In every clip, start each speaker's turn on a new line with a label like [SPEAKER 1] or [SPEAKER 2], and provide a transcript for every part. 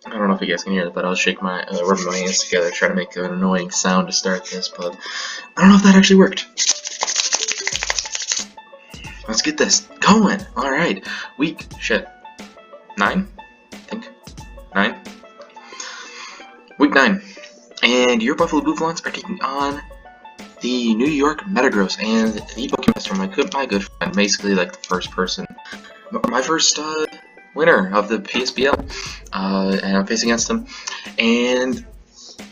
[SPEAKER 1] I don't know if you guys can hear that, but I'll shake my rub my hands together, try to make an annoying sound to start this, but I don't know if that actually worked. Let's get this going. All right, week 9, I think 9. Week 9, and your Buffalo Buffalons are taking on the New York Metagross, and the Pokemaster, my good friend, basically like the first person, my first winner of the PSBL, and I'm facing against him, and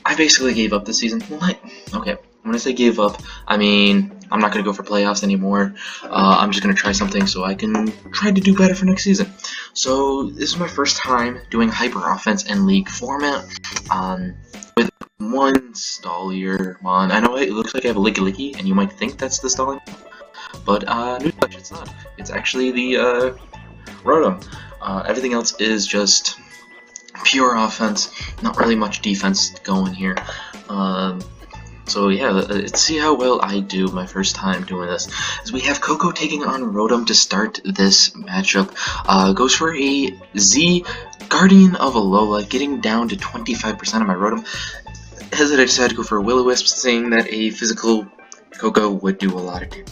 [SPEAKER 1] I basically gave up this season. What? Okay, when I say gave up, I mean I'm not going to go for playoffs anymore. I'm just going to try something so I can try to do better for next season. So this is my first time doing Hyper Offense and League format, with one Stallier on. I know it looks like I have a Licky, and you might think that's the Stallier, but newsflash, it's not. It's actually the Rotom. Everything else is just pure offense, not really much defense going here. So yeah, let's see how well I do my first time doing this. As we have Coco taking on Rotom to start this matchup. Goes for a Z Guardian of Alola, getting down to 25% of my Rotom. As I decided to go for a Will-O-Wisp, saying that a physical Coco would do a lot of damage.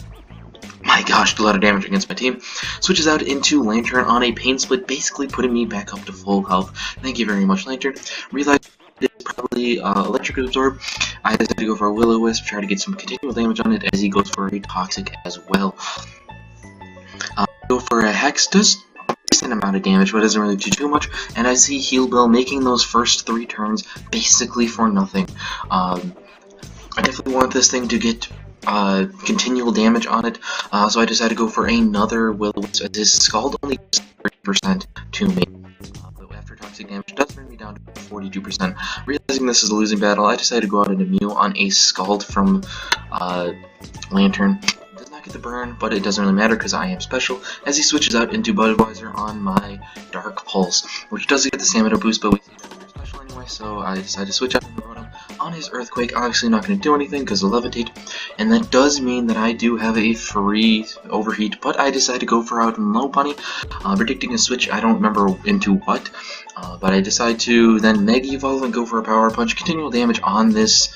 [SPEAKER 1] My gosh, do a lot of damage against my team. Switches out into Lantern on a Pain Split, basically putting me back up to full health. Thank you very much, Lantern. Realized it's probably Electric Absorb. I decided to go for a Will-O-Wisp, try to get some continual damage on it, as he goes for a Toxic as well. Go for a Hex, does a decent amount of damage, but doesn't really do too much, and I see Heal Bell making those first 3 turns basically for nothing. I definitely want this thing to get continual damage on it, so I decided to go for another Will-O-Wisp, as his Scald only does 30% to me. But after Toxic damage does bring me down to 42%. Realizing this is a losing battle, I decided to go out into Mew on a Scald from Lantern. Does not get the burn, but it doesn't really matter because I am special, as he switches out into Budweiser on my Dark Pulse, which does get the stamina boost, but we see that we're special anyway, so I decided to switch out into Rotom on his Earthquake. Obviously not going to do anything because of Levitate, and that does mean that I do have a free Overheat, but I decided to go for out in Lopunny, predicting a switch. I don't remember into what, but I decided to then Mega Evolve and go for a Power Punch. Continual damage on this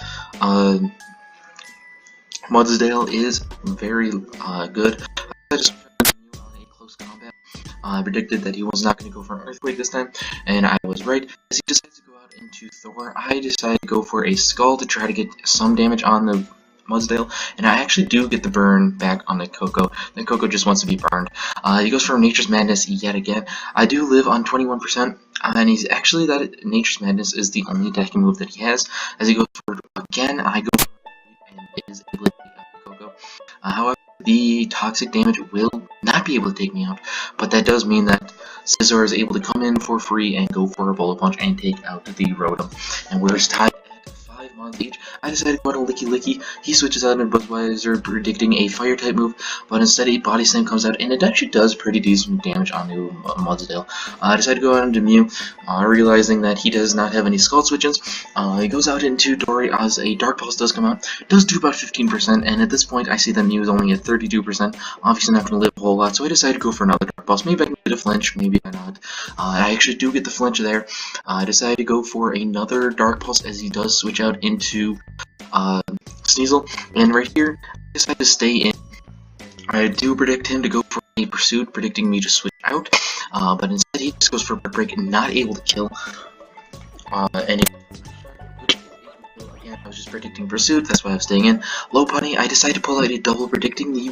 [SPEAKER 1] Mudsdale is very good. I just on a close combat. I predicted that he was not going to go for an Earthquake this time, and I was right. As he decides to go out into Thor, I decided to go for a Skull to try to get some damage on the Mudsdale, and I actually do get the burn back on the Coco. The Coco just wants to be burned. He goes for Nature's Madness yet again. I do live on 21%, and he's actually that Nature's Madness is the only attacking move that he has. As he goes for again, I go for and it is able to take out the Coco. However, the Toxic damage will not be able to take me out, but that does mean that Scizor is able to come in for free and go for a Bullet Punch and take out the Rotom. And we're tied at 5 months each. I decided to go to Licky. He switches out into Budweiser, predicting a Fire type move, but instead a Body Slam comes out, and it actually does pretty decent damage onto Mudsdale. I decided to go out into Mew, realizing that he does not have any Scald switches. He goes out into Dory as a Dark Pulse does come out. It does do about 15%, and at this point I see that Mew is only at 32%. Obviously not going to live a whole lot, so I decided to go for another Dark Pulse. Maybe I can get a flinch, maybe I not. I actually do get the flinch there. I decided to go for another Dark Pulse as he does switch out into Sneasel, and right here I decided to stay in. I do predict him to go for a Pursuit, predicting me to switch out, but instead he just goes for a Break, not able to kill. And again, I was just predicting Pursuit, that's why I was staying in. Lopunny, I decided to pull out a double, predicting the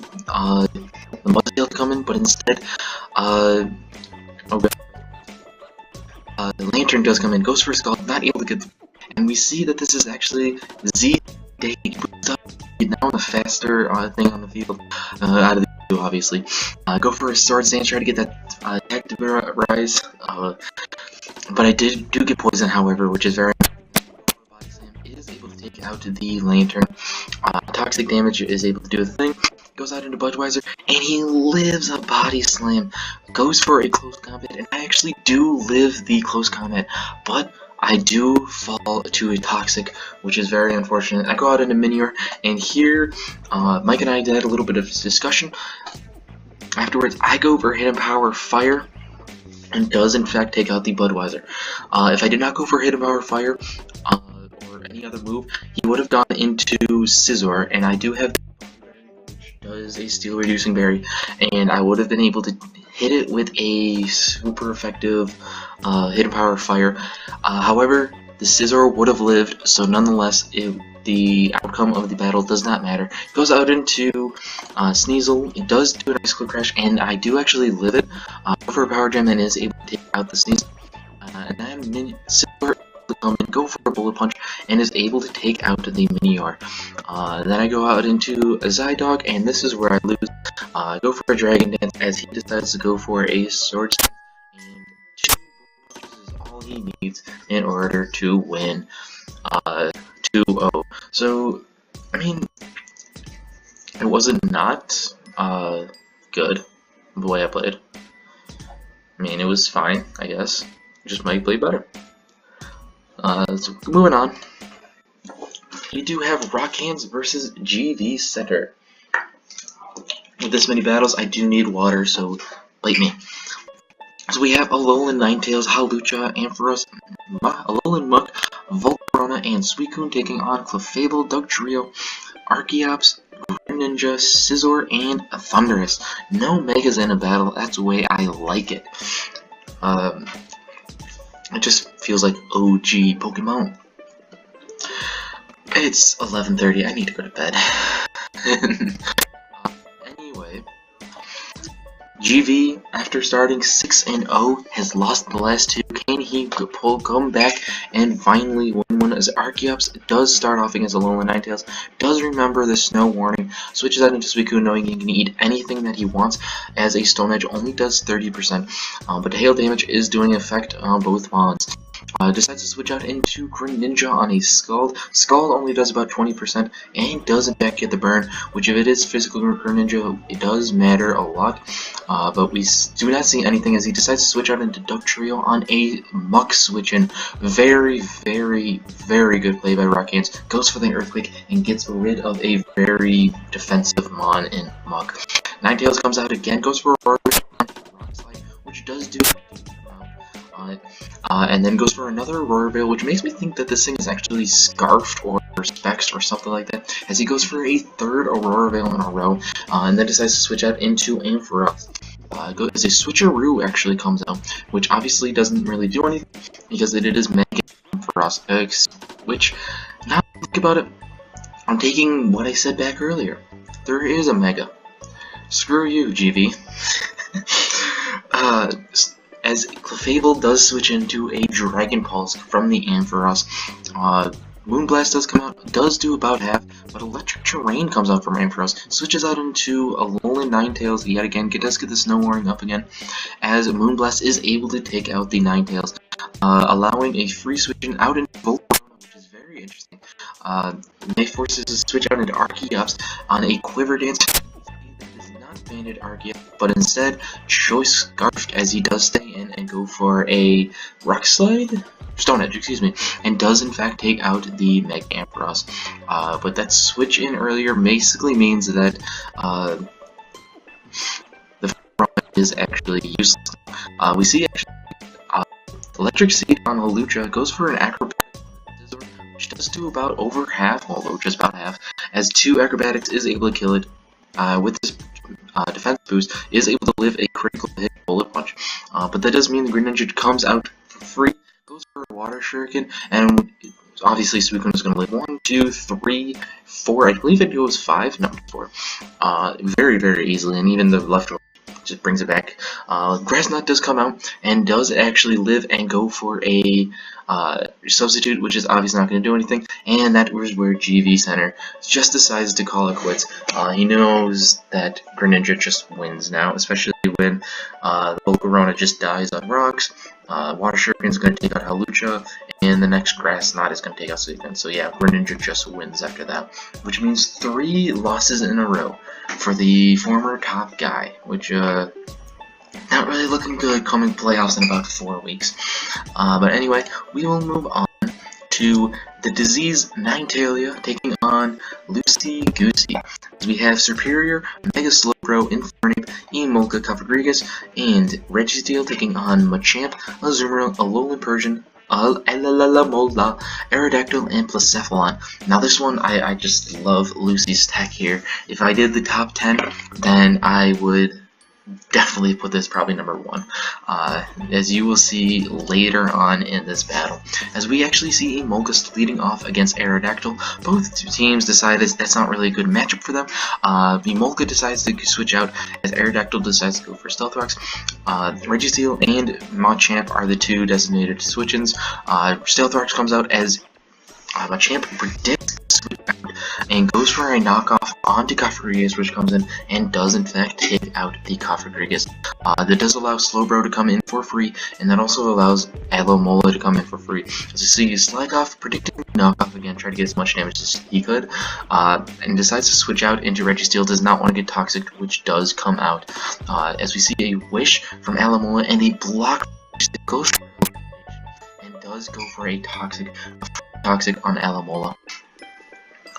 [SPEAKER 1] Mudsdale to come in, but instead, the Lantern does come in, goes for a Skull, not able to get, and we see that this is actually Z Day. Now the faster thing on the field, out of the field, obviously. Go for a Sword Stance, try to get that attack to rise, but I do get poison, however, which is very Body Slam is able to take out the Lantern. Toxic damage is able to do a thing. Goes out into Budweiser, and he lives a Body Slam. Goes for a close combat, and I actually do live the close combat, but I do fall to a Toxic, which is very unfortunate. I go out into Minior, and here, Mike and I had a little bit of discussion. Afterwards, I go for Hidden Power Fire, and does in fact take out the Budweiser. If I did not go for Hidden Power Fire or any other move, he would have gone into Scizor, and I do have which does a steel reducing berry, and I would have been able to hit it with a super effective Hidden Power Fire. However, the Scizor would have lived, so nonetheless, the outcome of the battle does not matter. It goes out into Sneasel. It does do a nice quick crash, and I do actually live it for a Power Gem and is able to take out the Sneasel. And then Scizor to come and go for a Bullet Punch and is able to take out the Minior. Then I go out into a Zydog, and this is where I lose. I go for a Dragon Dance as he decides to go for a Sword Stance, and 2 punches is all he needs in order to win 2-0. So, I mean, it wasn't not good the way I played. I mean, it was fine, I guess. Just might play better. So moving on. We do have Rock Hands versus GV Center. With this many battles, I do need water, so bite me. So we have Alolan Ninetales, Hawlucha, Ampharos, Alolan Muck, Volcarona, and Suicune taking on Clefable, Dugtrio, Archeops, Greninja, Scizor, and Thundurus. No Megas in a battle, that's the way I like it. It just feels like OG Pokemon. It's 11:30, I need to go to bed. Anyway, GV, after starting 6-0, has lost the last 2. Can he come back and finally win one? As Archeops does start off against Alolan Ninetales, does remember the snow warning, switches out into Suicune knowing he can eat anything that he wants, as a Stone Edge only does 30%, but hail damage is doing effect on both Mons. Decides to switch out into Greninja on a Scald. Scald only does about 20% and does in fact get the burn, which if it is physical Greninja, it does matter a lot. But we do not see anything as he decides to switch out into Dugtrio on a Muck switch in. Very, very, very good play by Rock Hands. Goes for the Earthquake and gets rid of a very defensive Mon in Muck. Ninetales comes out again, goes for a Rock Slide, which does do and then goes for another Aurora Veil, which makes me think that this thing is actually Scarfed or Specs or something like that, as he goes for a 3rd Aurora Veil in a row, and then decides to switch out into Ampharos. As a Switcheroo actually comes out, which obviously doesn't really do anything, because it is Mega Ampharos, which, now that I think about it, I'm taking what I said back earlier. There is a Mega. Screw you, GV. As Clefable does switch into a Dragon Pulse from the Ampharos, Moonblast does come out, does do about half, but Electric Terrain comes out from Ampharos, switches out into Alolan Ninetales yet again, does get the Snow Warning up again, as Moonblast is able to take out the Ninetales, allowing a free switching out into Volcarona, which is very interesting. May forces to switch out into Archeops on a Quiver Dance. Banded Archeops, but instead choice Scarfed as he does stay in and go for a Rock Slide? Stone Edge, excuse me, and does in fact take out the Mega Ampharos. But that switch in earlier basically means that the is actually useless. We see actually Electric Seed on Hawlucha goes for an Acrobatic, which does do about over half, although just about half, as 2 Acrobatics is able to kill it. With this defense boost, is able to live a critical hit Bullet Punch. But that does mean the Greninja comes out free, goes for a Water Shuriken, and obviously Suicune is going to live 1, 2, 3, 4, I believe it goes 5, no, 4. Very, very easily, and even the leftover just brings it back. Grass Knot does come out and does actually live and go for a substitute, which is obviously not going to do anything, and that was where GV Center just decides to call it quits. He knows that Greninja just wins now, especially when the Volcarona just dies on rocks. Water Shuriken is going to take out Hawlucha, and the next Grass Knot is going to take out Suicune. So yeah, Greninja just wins after that, which means 3 losses in a row for the former top guy, which not really looking good coming playoffs in about 4 weeks. But anyway, we will move on to the Disease Ninetalia taking on Lucy Goosey. We have Superior, Mega Slow, Slowbro, Infernape, Emolga, Cofagrigus, and Registeel taking on Machamp, Azumarill, Alolan Persian, Mola, Aerodactyl, and Blacephalon. Now this one, I just love Lucy's tech here. If I did the top 10, then I would definitely put this probably number 1, as you will see later on in this battle. As we actually see Emolga leading off against Aerodactyl, both teams decided that's not really a good matchup for them. Emolga decides to switch out as Aerodactyl decides to go for Stealth Rocks. Registeel and Machamp are the two designated switch-ins. Stealth Rocks comes out as Machamp predicts switch out and goes for a knockoff onto Cofagrigus, which comes in and does in fact take out the Cofagrigus. That does allow Slowbro to come in for free, and that also allows Alomola to come in for free. As you see, Slagoff predicting knockoff again, try to get as much damage as he could, and decides to switch out into Registeel, does not want to get Toxic, which does come out. As we see a Wish from Alomola and a block goes and does go for a Toxic on Alomola.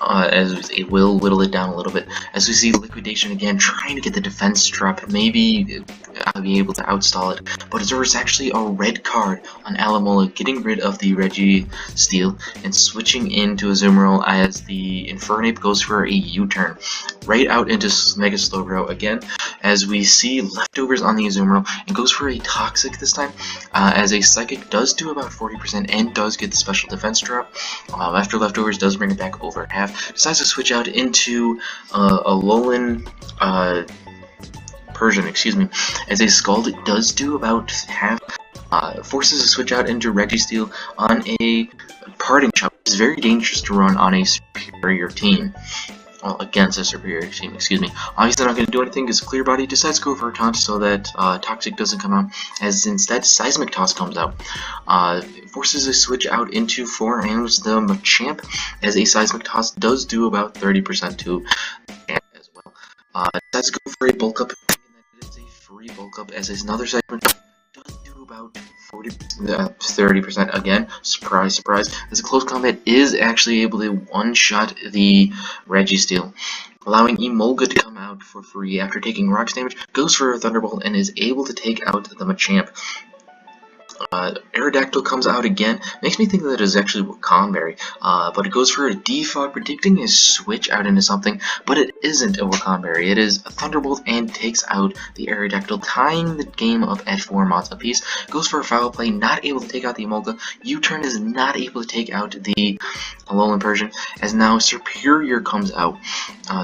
[SPEAKER 1] As it will whittle it down a little bit. As we see Liquidation again, trying to get the defense drop, maybe I'll be able to outstall it, but there's actually a red card on Alomola, getting rid of the Registeel and switching into Azumarill as the Infernape goes for a U-turn right out into Mega Slowbro again, as we see leftovers on the Azumarill and goes for a Toxic this time, as a Psychic does do about 40% and does get the special defense drop. After leftovers does bring it back over half. Decides to switch out into Alolan Persian, excuse me, as a Scald does do about half. Forces to switch out into Registeel on a Parting Shot, which is very dangerous to run on a superior team. Well, against a superior team, excuse me. Obviously not going to do anything because Clear Body decides to go for a taunt so that Toxic doesn't come out, as instead Seismic Toss comes out. Forces a switch out into 4 Ams the Machamp, as a Seismic Toss does do about 30% to Machamp as well. Decides to go for a Bulk Up, and that is a free Bulk Up, as another Seismic Toss does do about 30% again. Surprise, surprise. As a close combat is actually able to one-shot the Registeel, allowing Emolga to come out for free after taking rocks damage, goes for a Thunderbolt, and is able to take out the Machamp. Aerodactyl comes out again. Makes me think that it is actually Wakanberry, but it goes for a Defog, predicting a switch out into something, but it isn't a Wakanberry. It is a Thunderbolt and takes out the Aerodactyl, tying the game up at 4 mods apiece. Goes for a Foul Play, not able to take out the Emolga. U-turn is not able to take out the Alolan Persian, as now Superior comes out.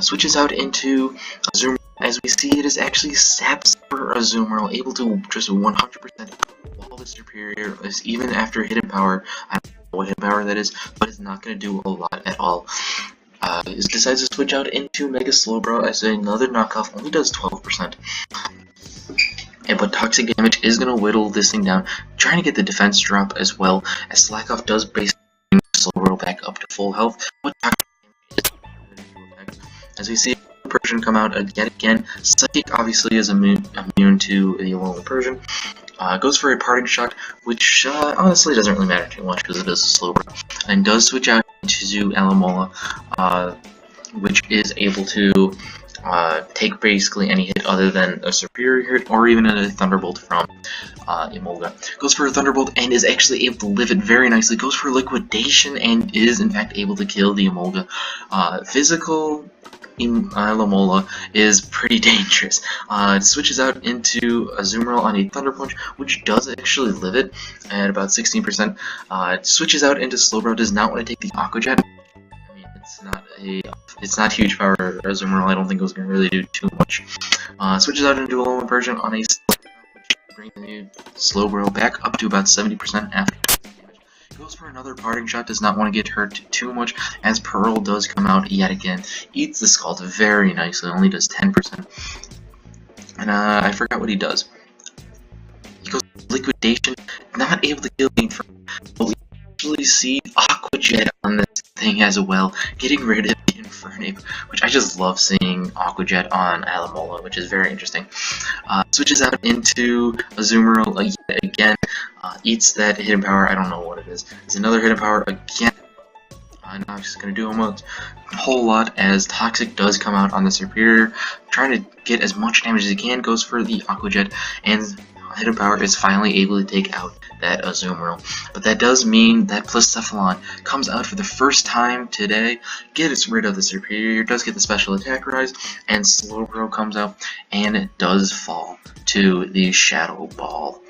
[SPEAKER 1] Switches out into Azumarill. As we see, it is actually Saps for Azumarill, able to just 100% wall the Superior, as even after Hidden Power. I don't know what Hidden Power that is, but it's not going to do a lot at all. It decides to switch out into Mega Slowbro, as another knockoff only does 12%. But Toxic damage is going to whittle this thing down, trying to get the defense drop as well, as Slackoff does basically bring Slowbro back up to full health, but Toxic damage is as we see Persian come out yet again. Psychic obviously is immune to the Alolan Persian. Goes for a Parting Shot, which honestly doesn't really matter too much because it is a Slowbro, and does switch out into Alomola, which is able to take basically any hit other than a Superior hit or even a Thunderbolt from Emolga. Goes for a Thunderbolt and is actually able to live it very nicely. Goes for Liquidation and is in fact able to kill the Emolga. Physical Alomola is pretty dangerous. It switches out into Azumarill on a Thunder Punch, which does actually live it at about 16%. It switches out into Slowbro, does not want to take the Aqua Jet. I mean, it's not huge power Azumarill. I don't think it was going to really do too much. Switches out into Alolan Persian on a bring the Slowbro back up to about 70% after. Goes for another Parting Shot, does not want to get hurt too much, as Pearl does come out yet again. Eats the Scald very nicely, only does 10%. And I forgot what he does. He goes Liquidation, not able to kill the Inferno, but we actually see Aqua Jet on this thing as well, getting rid of the Infernape, which I just love seeing Aqua Jet on Alomola, which is very interesting. Switches out into Azumarill yet again, eats that Hidden Power, I don't know what it is. There's another Hidden Power again. Not just going to do a whole lot, as Toxic does come out on the Superior, trying to get as much damage as he can, goes for the Aqua Jet, and Hidden Power is finally able to take out that Azumarill. But that does mean that Blacephalon comes out for the first time today, gets rid of the Superior, does get the special attack rise, and Slowbro comes out, and it does fall to the Shadow Ball.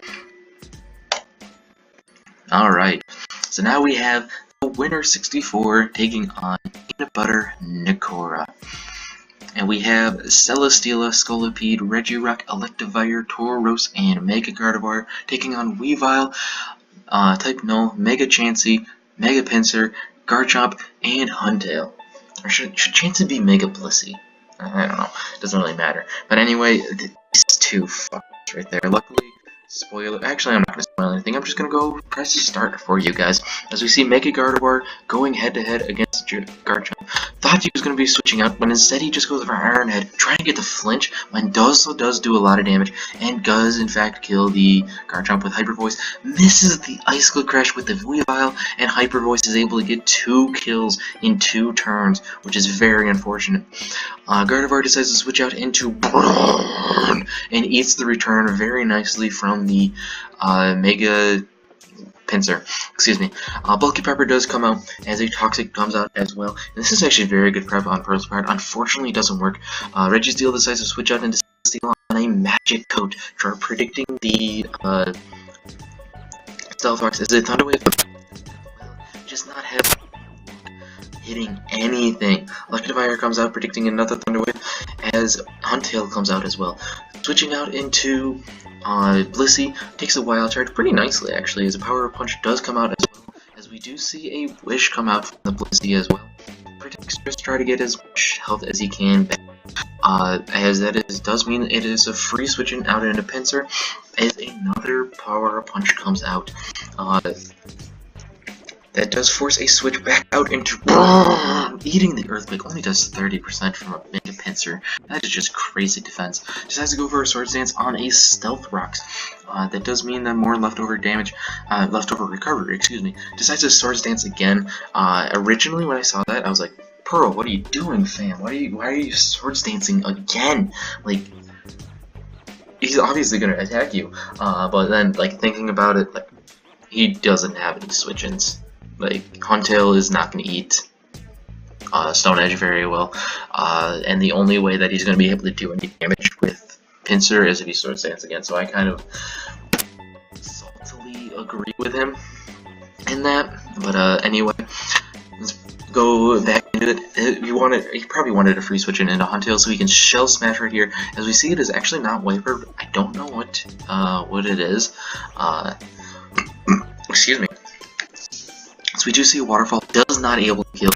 [SPEAKER 1] Alright, so now we have the winner 64 taking on Peanut Butter Nikora. And we have Celesteela, Scolipede, Regirock, Electivire, Tauros, and Mega Gardevoir taking on Weavile, Type Null, Mega Chansey, Mega Pinsir, Garchomp, and Huntail. Or should Chansey be Mega Blissey? I don't know. It doesn't really matter. But anyway, these two fuckers right there. Luckily, spoiler. Actually, I'm not going to spoil anything. I'm just going to go press start for you guys. As we see Mega Gardevoir going head-to-head against Garchomp. Thought he was going to be switching out, but instead he just goes for Iron Head, trying to get the flinch, when does do a lot of damage, and does in fact kill the Garchomp with Hyper Voice. Misses the Icicle Crash with the Weavile, and Hyper Voice is able to get 2 kills in 2 turns, which is very unfortunate. Gardevoir decides to switch out into Burn, and eats the return very nicely from the Mega Pinsir, excuse me. Bulky Pepper does come out as a Toxic comes out as well. And this is actually very good prep on Pearl's part. Unfortunately, it doesn't work. Registeel decides to switch out into Steel on a Magic Coat for predicting the Stealth Rocks. Is it Thunder Wave? Just not hitting anything. Electivire comes out predicting another Thunder Wave as Huntail comes out as well. Switching out into Blissey takes a wild charge pretty nicely actually, as a Power Punch does come out as well, as we do see a Wish come out from the Blissey as well. Predicts just try to get as much health as he can back, as that does mean it is a free switching out into Pinsir, as another Power Punch comes out. That does force a switch back out into eating the Earthquake. Only does 30% from a Mega Pinsir. That is just crazy defense. Decides to go for a Swords Dance on a Stealth Rocks. That does mean that more leftover damage, leftover recovery, excuse me. Decides to Swords Dance again. Originally when I saw that, I was like, Pearl, what are you doing, fam? Why are you Swords Dancing again? Like, he's obviously gonna attack you. But then, like, thinking about it, like, he doesn't have any switch-ins. Like, Huntail is not going to eat Stone Edge very well, and the only way that he's going to be able to do any damage with Pinsir is if he Swords Dance again, so I kind of saltily agree with him in that. But anyway, let's go back into it. He probably wanted a free switch into Huntail so he can Shell Smash right here. As we see, it is actually not Wiper. I don't know what it is. Excuse me. So we do see a Waterfall does not able to kill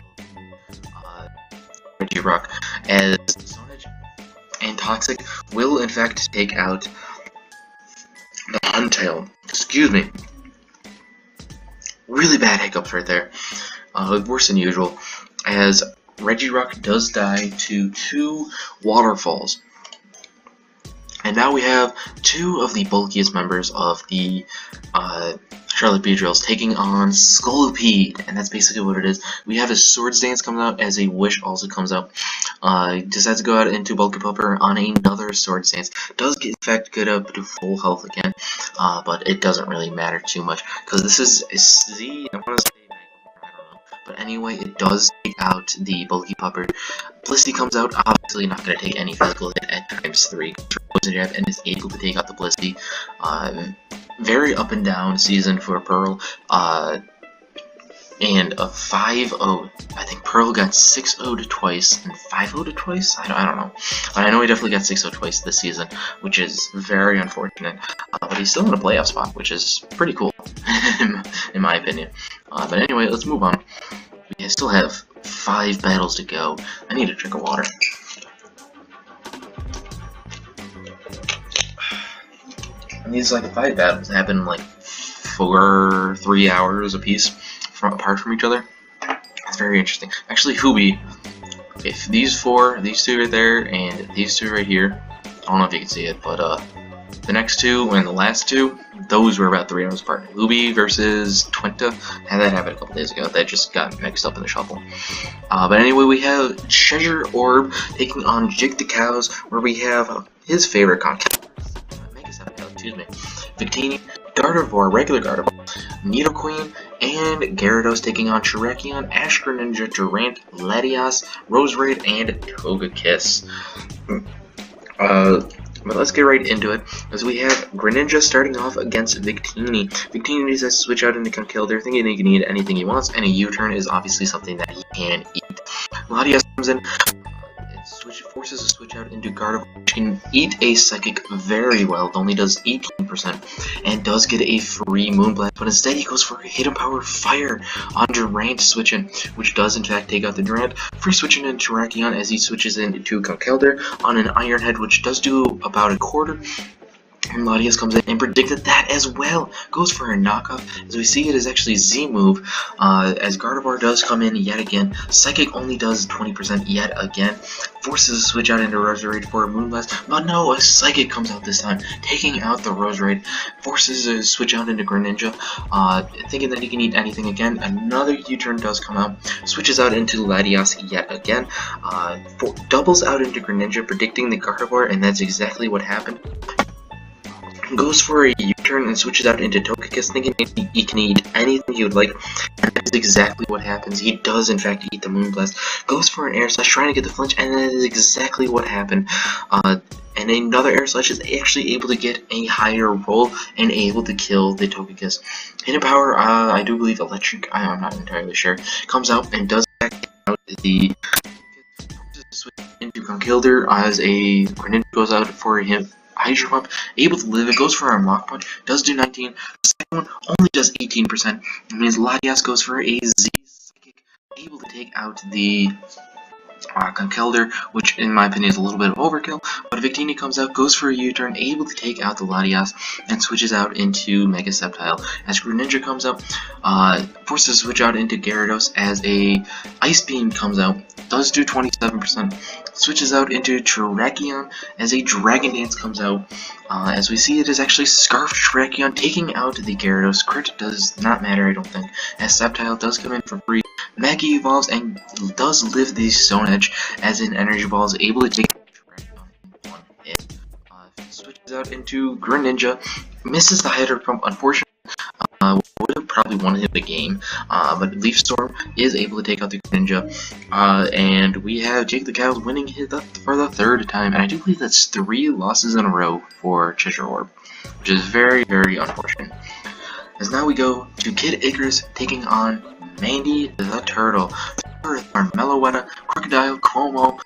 [SPEAKER 1] Regirock, as Stone Edge and Toxic will in fact take out the Huntail. Excuse me. Really bad hiccups right there. Worse than usual, as Regirock does die to 2 Waterfalls. And now we have 2 of the bulkiest members of the Charlotte Beedrills taking on Scolipede, and that's basically what it is. We have a Swords Dance coming out as a Wish also comes out. Decides to go out into Bulky Pupper on another Swords Dance. Does get in fact get up to full health again, but it doesn't really matter too much because this is Z. I want to say I don't know, but anyway, it does take out the Bulky Pupper. Blissey comes out, obviously not going to take any physical hit at ×3, and is able to take out the Blissey. Very up and down season for Pearl, and a 5-0. I think Pearl got 6-0'd twice and 5-0'd twice. I don't know, but I know he definitely got 6-0 twice this season, which is very unfortunate. But he's still in a playoff spot, which is pretty cool, in my opinion. But anyway, let's move on. We still have 5 battles to go. I need a drink of water. And these like 5 battles happen like 3 hours apiece apart from each other. It's very interesting. Actually, Hoobi, if these 2 right there and these 2 right here, I don't know if you can see it, but The next two and the last two, those were about 3 hours apart. Luby versus Twinta, had that happen a couple days ago. That just got mixed up in the shuffle. But anyway, we have Treasure Orb taking on Jig the Cows, where we have his favorite content. Excuse me. Victini, Gardevoir, regular Gardevoir, Nidoqueen, and Gyarados taking on Terrakion, Ash Greninja, Durant, Latias, Roserade, and Togekiss. But let's get right into it, as we have Greninja starting off against Victini. Victini decides to switch out into Conkeldurr, thinking he can eat anything he wants, and a U-turn is obviously something that he can eat. Latias comes in, forces a switch out into Gardevoir, which can eat a Psychic very well. It only does 18%, and does get a free Moonblast, but instead he goes for a Hidden Power Fire on Durant switching, which does in fact take out the Durant. Free switching into Terrakion as he switches into Conkeldurr on an Iron Head, which does do about a quarter. And Latias comes in and predicted that as well. Goes for a knockoff. As we see, it is actually Z move. As Gardevoir does come in yet again. Psychic only does 20% yet again. Forces a switch out into Roserade for a Moonblast. But no, a Psychic comes out this time, taking out the Roserade. Forces a switch out into Greninja, thinking that he can eat anything again. Another U-turn does come out. Switches out into Latias yet again. Doubles out into Greninja, predicting the Gardevoir, and that's exactly what happened. Goes for a U-turn and switches out into Togekiss, thinking he can eat anything he would like, and that is exactly what happens. He does in fact eat the Moonblast. Goes for an Air Slash, trying to get the flinch, and that is exactly what happened. And another Air Slash is actually able to get a higher roll and able to kill the Togekiss. Hidden Power, I do believe Electric, I'm not entirely sure, comes out and does back out the switch into Conkeldurr as a Greninja goes out for him. Hydro Pump, able to live, it goes for a Mach Punch, does do 19, the second one only does 18%, it means Latias goes for a Z Psychic, able to take out the Conkeldurr, which in my opinion is a little bit of overkill, but Victini comes out, goes for a U-turn, able to take out the Latias, and switches out into Mega Sceptile. As Greninja comes out, forces to switch out into Gyarados as a Ice Beam comes out, does do 27%, switches out into Terrakion as a Dragon Dance comes out. As we see, it is actually Scarf Terrakion taking out the Gyarados. Crit does not matter, I don't think, as Sceptile does come in for free. Mega evolves and does live the Stone Edge as an Energy Ball is able to take Terrakion on it. Switches out into Greninja, misses the Hydro Pump, unfortunately. Would have probably won him the game, but Leaf Storm is able to take out the Greninja, and we have Jake the Cows winning for the third time, and I do believe that's 3 losses in a row for Treasure Orb, which is very, very unfortunate. As now we go to Kid Icarus taking on Mandy the Turtle. Are Meloetta, Crocodile, Como,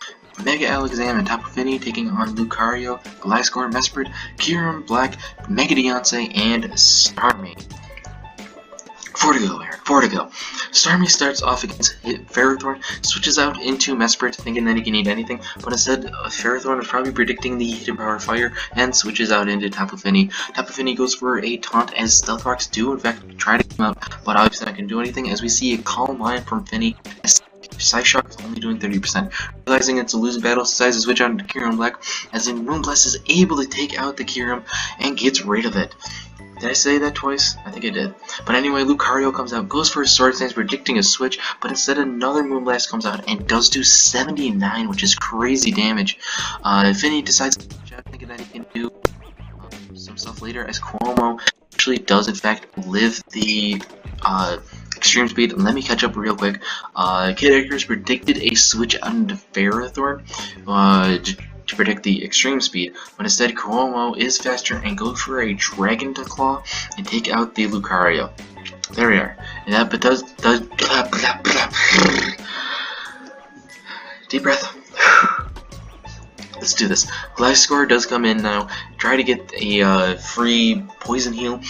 [SPEAKER 1] Mega Alexam, and Tapu Fini taking on Lucario, Gliscor, Mesprit, Kyurem, Black, Mega Deoncé, and Starmie. 4 to go, Eric. 4 to go. Starmie starts off against Ferrothorn, switches out into Mesprit, thinking that he can eat anything, but instead Ferrothorn is probably predicting the Hidden Power Fire, and switches out into Tapu Fini. Tapu Fini goes for a taunt as Stealth Rocks do in fact try to come out, but obviously not going to do anything, as we see a Calm Mind from Fini. Psyshock is only doing 30%. Realizing it's a losing battle, decides to switch out into Kyurem Black, as in Moonblast is able to take out the Kyurem and gets rid of it. Did I say that twice? I think I did. But anyway, Lucario comes out, goes for a Sword Stance, predicting a switch, but instead another Moonblast comes out and does do 79, which is crazy damage. Fini decides to switch out, thinking that he can do some stuff later, as Cuomo actually does in fact live the Extreme Speed. Let me catch up real quick. Kid Icarus predicted a switch out into Ferrothorn to predict the Extreme Speed, but instead Cuomo is faster and goes for a Dragon Claw and take out the Lucario. There we are. And that but does deep breath. Let's do this. Gliscor does come in now, try to get a free Poison Heal.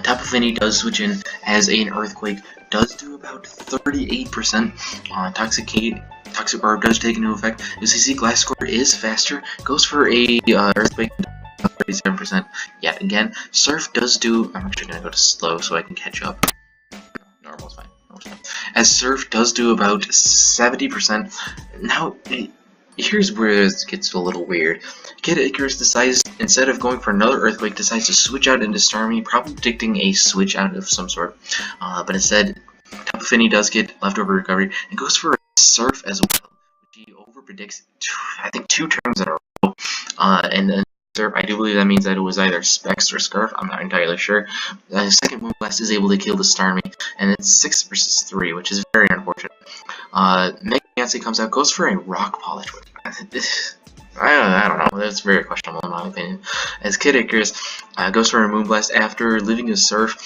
[SPEAKER 1] Tapu Fini does switch in as an Earthquake, does do about 38%. Toxic Orb does take into effect. As you see, Gliscor is faster, goes for a Earthquake, 37%. Yet again, Surf does do. I'm actually gonna go to slow so I can catch up. Normal's fine. As Surf does do about 70%. Now, here's where it gets a little weird. Kid Icarus decides, instead of going for another Earthquake, decides to switch out into Starmie, probably predicting a switch out of some sort. But instead, Tapu Fini does get leftover recovery and goes for a Surf as well, which he over predicts, I think, 2 turns in a row. And then Surf, I do believe that means that it was either Specs or Scarf, I'm not entirely sure. Second Moonblast is able to kill the Starmie, and it's 6 versus 3, which is very unfortunate. Mega Yancey comes out, goes for a Rock Polish. I don't know, that's very questionable in my opinion. As Kid Icarus goes for a Moonblast after leaving his Surf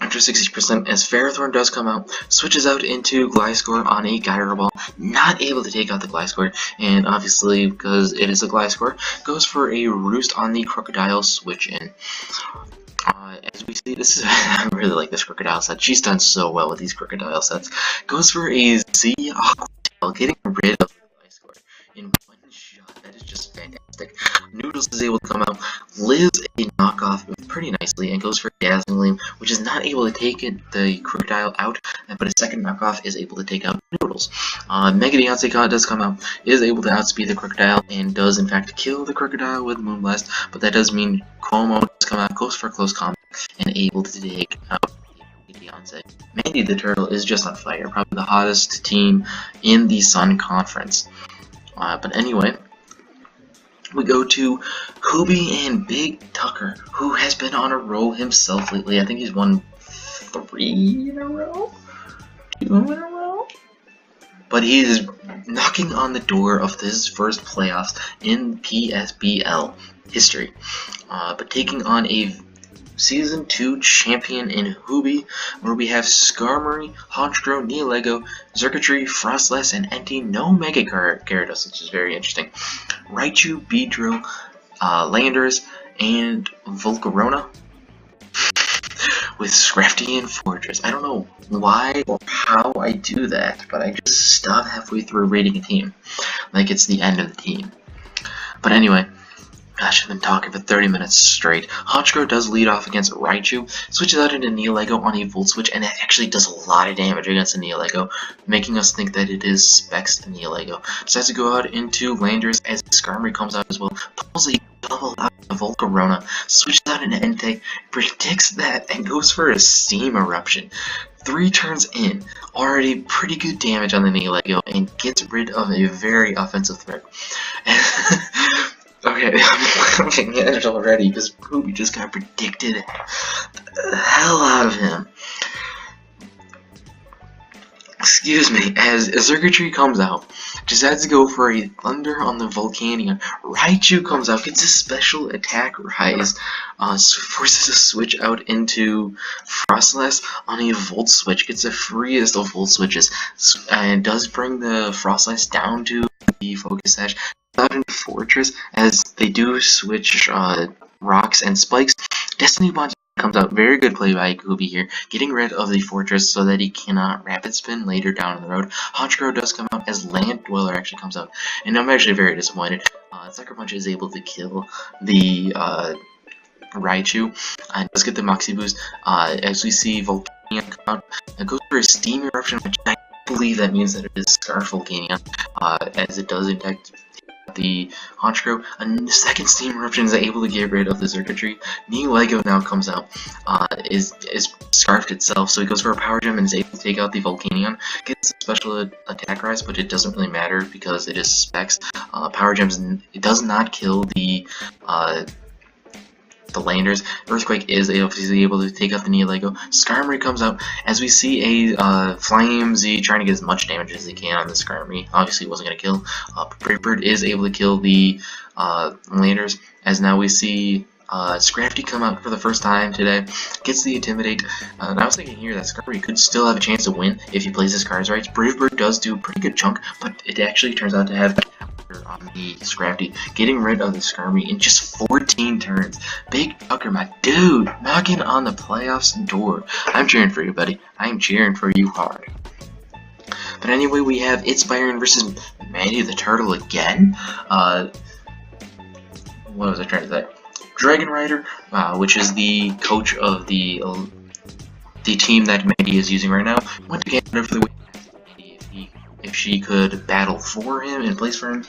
[SPEAKER 1] after 60%, as Ferrothorn does come out, switches out into Gliscor on a Gyro Ball, not able to take out the Gliscor, and obviously, because it is a Gliscor, goes for a Roost on the Crocodile switch in. As we see, this is I really like this Crocodile set. She's done so well with these Crocodile sets. Goes for a Z Aqua Tail, getting rid of the Gliscor in one shot. That is just fantastic. Noodles is able to come out, lives a knockoff pretty nicely, and goes for Dazzling Gleam, which is not able to take the Crocodile out, but a second knockoff is able to take out Noodles. Mega Deontay does come out, is able to outspeed the Crocodile, and does in fact kill the Crocodile with Moonblast, but that does mean Cuomo does come out, goes for close combat, and able to take out Deontay. Mandy the Turtle is just on fire, probably the hottest team in the Sun Conference. But anyway, we go to Hooby and Big Tucker, who has been on a roll himself lately. I think he's won 3 in a row? 2 in a row? But he is knocking on the door of his first playoffs in PSBL history. But taking on a Season 2 champion in Hooby, where we have Skarmory, Honchkrow, Neolego, Xurkitree, Frostless, and Entei, no Mega Gyarados, which is very interesting. Raichu, Beedrill, Landers, and Volcarona with Scrafty and Fortress. I don't know why or how I do that, but I just stop halfway through rating a team, like it's the end of the team. But anyway, gosh, I've been talking for 30 minutes straight. Honchkrow does lead off against Raichu, switches out into Neolego on a Volt Switch, and it actually does a lot of damage against the Neolego, making us think that it is Specs Neolego. Decides to go out into Landers as Skarmory comes out as well, pulls a double out of Volcarona, switches out into Entei, predicts that, and goes for a Steam Eruption. 3 turns in, already pretty good damage on the Neolego, and gets rid of a very offensive threat. Okay, I'm getting it already because Hooby just got predicted the hell out of him. Excuse me, as Xurkitree comes out, decides to go for a Thunder on the Volcanion. Raichu comes out, gets a special attack rise, forces a switch out into Frostless on a Volt Switch, gets the freest of Volt Switches, and does bring the Frostless down to the Focus Sash. Out into Fortress, as they do switch rocks and spikes. Destiny Bond comes out, very good play by Hooby here, getting rid of the Fortress so that he cannot Rapid Spin later down the road. Honchkrow does come out as Land Dweller actually comes out, and I'm actually very disappointed. Sucker Punch is able to kill the Raichu, and does get the Moxie Boost, as we see Volcanion come out, and goes for a Steam Eruption, which I believe that means that it is Scarf Volcanion, as it does impact the Honchkrow. A second Steam Eruption is able to get rid of the Xurkitree. Neolego now comes out, is Scarfed itself, so he goes for a Power Gem and is able to take out the Volcanion. Gets a special attack rise, but it doesn't really matter because it is Specs. Power Gems, it does not kill the Landers. Earthquake is obviously able to take out the Neolego. Skarmory comes out as we see a Flame Z trying to get as much damage as he can on the Skarmory. Obviously, he wasn't going to kill. Brave Bird is able to kill the Landers, as now we see Scrafty come out for the first time today. Gets the Intimidate. And I was thinking here that Skarmory could still have a chance to win if he plays his cards right. Brave Bird does do a pretty good chunk, but it actually turns out to have on the Scrafty, getting rid of the Skarmory in just 14 turns. Big Tucker, my dude, knocking on the playoffs door. I'm cheering for you, buddy. I'm cheering for you hard. But anyway, we have It's Byron versus Mandy the Turtle again. What was I trying to say? Dragon Rider, which is the coach of the team that Mandy is using right now, went to Canada for the week. If he if she could battle for him in place for him.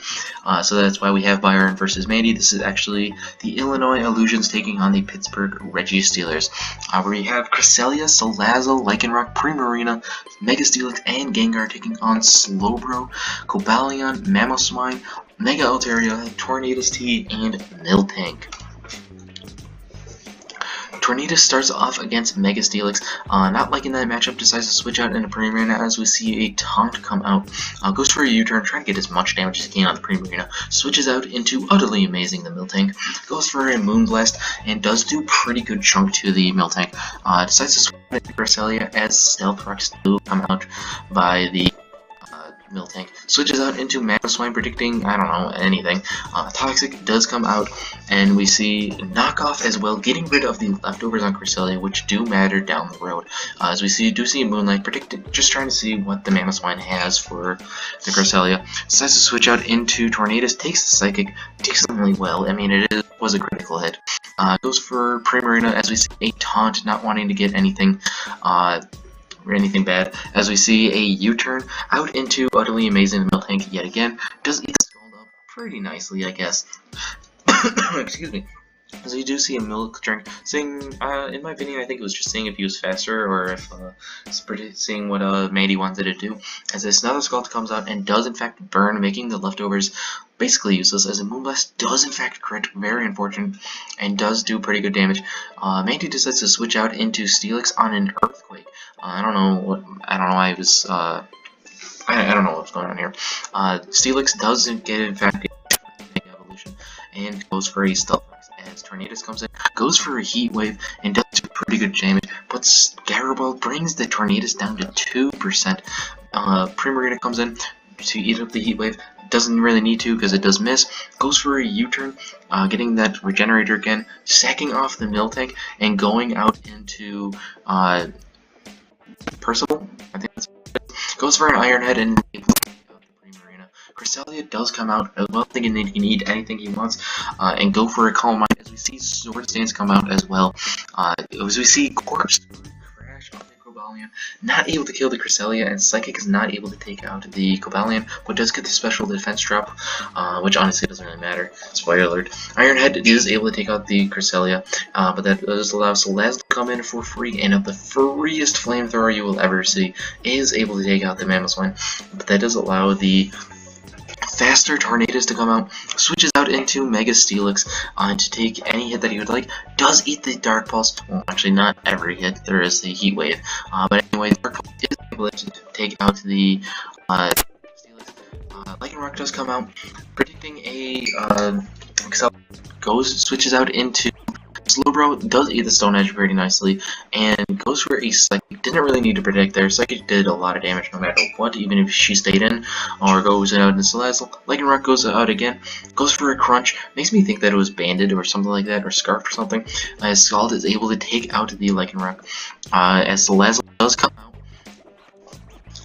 [SPEAKER 1] So that's why we have Byron versus Mandy. This is actually the Illinois Illusions taking on the Pittsburgh Reggie Steelers, where we have Cresselia, Salazzle, Lycanroc, Primarina, Mega Steelix, and Gengar taking on Slowbro, Cobalion, Mamoswine, Mega Altaria, Tornadus T, and Miltank. Tornadus starts off against Mega Steelix, not liking that matchup, decides to switch out into Primarina as we see a Taunt come out. Goes for a U-turn, trying to get as much damage as he can on the Primarina, switches out into Utterly Amazing the Miltank, goes for a Moonblast, and does do pretty good chunk to the Miltank. Decides to switch into Cresselia as Stealth Rocks do come out by the Miltank. Switches out into Mamoswine, predicting, I don't know, anything. Toxic does come out, and we see Knockoff as well, getting rid of the leftovers on Cresselia, which do matter down the road. As we see Moonlight, predicting, just trying to see what the Mamoswine has for the Cresselia. Decides to switch out into Tornadus, takes the Psychic decently well. I mean, was a critical hit. Goes for Primarina as we see a Taunt, not wanting to get anything or anything bad, as we see a U-turn out into Utterly Amazing Miltank yet again. Does eat the Scald up pretty nicely, I guess. Excuse me. So you do see a Milk Drink saying, in my opinion, I think it was just seeing if he was faster or if seeing what Mandy wanted to do. As this another Scald comes out and does in fact burn, making the leftovers basically useless, as a Moonblast does in fact crit, very unfortunate, and does do pretty good damage. Mandy decides to switch out into Steelix on an Earthquake. I don't know why it was, I don't know what's going on here. Steelix doesn't get in fact a Mega Evolution, and goes for a Stealth as Tornadus comes in, goes for a Heat Wave, and does do pretty good damage, but Garaball brings the Tornadus down to 2%. Primarina comes in to eat up the Heat Wave, doesn't really need to because it does miss, goes for a U-turn, getting that Regenerator again, sacking off the Miltank, and going out into Percival, I think that's what it is. Goes for an Iron Head and able to take out the Primarina. Cresselia does come out as well, thinking that he can eat anything he wants, and go for a Calm Mind, as we see Swords Dance come out as well. As we see Corpse crash on the Cobalion, not able to kill the Cresselia, and Psychic is not able to take out the Cobalion, but does get the special defense drop, which honestly doesn't really matter. Spoiler alert. Iron Head is able to take out the Cresselia, but that does allow Salazzle to come in for free, and the freest flamethrower you will ever see is able to take out the Mamoswine. But that does allow the faster Tornadus to come out, switches out into Mega Steelix to take any hit that he would like, does eat the Dark Pulse. Well, actually not every hit, there is the Heat Wave, but anyway, Dark Pulse is able to take out the Steelix. Lycanroc does come out, predicting a switches out into Slowbro, does eat the Stone Edge pretty nicely, and goes for a Psychic. Didn't really need to predict there. Psychic did a lot of damage no matter what, even if she stayed in, or goes out into Salazzle. Lycanroc goes out again, goes for a Crunch, makes me think that it was Banded or something like that, or Scarf or something, as Scald is able to take out the Lycanroc, as Salazzle does come out,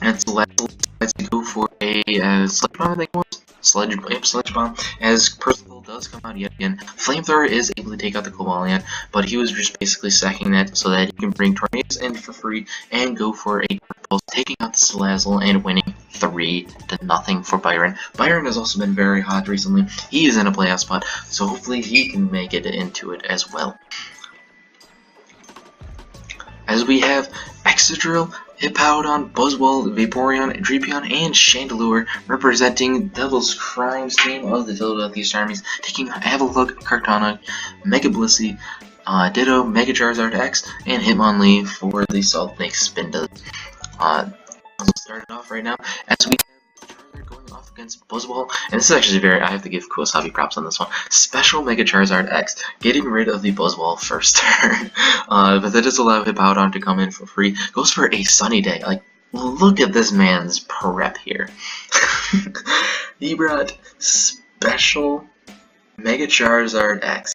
[SPEAKER 1] and Salazzle decides to go for a Sledge Bomb, I think it was? Sledge Bomb, as Percival does come out yet again. Flamethrower is able to take out the Cobalion, but he was just basically sacking that so that he can bring Tornadus in for free and go for a Dark Pulse, taking out the Salazzle and winning 3-0 for Byron. Byron has also been very hot recently. He is in a playoff spot, so hopefully he can make it into it as well. As we have Excadrill, Hippowdon, Buzzwole, Vaporeon, Drapion, and Chandelure representing Devil's Crimes team of the Philadelphia Armies, taking Avalugg, Kartana, Mega Blissey, Ditto, Mega Charizard X, and Hitmonlee for the Salt Lake Spinda. We'll start it off right now as we have Charizard going off against Buzzwole, and this is actually I have to give Kuwasabi props on this one. Special Mega Charizard X, getting rid of the Buzzwole first turn. But that does allow Hippowdon to come in for free. Goes for a Sunny Day. Like, look at this man's prep here. He brought Special Mega Charizard X.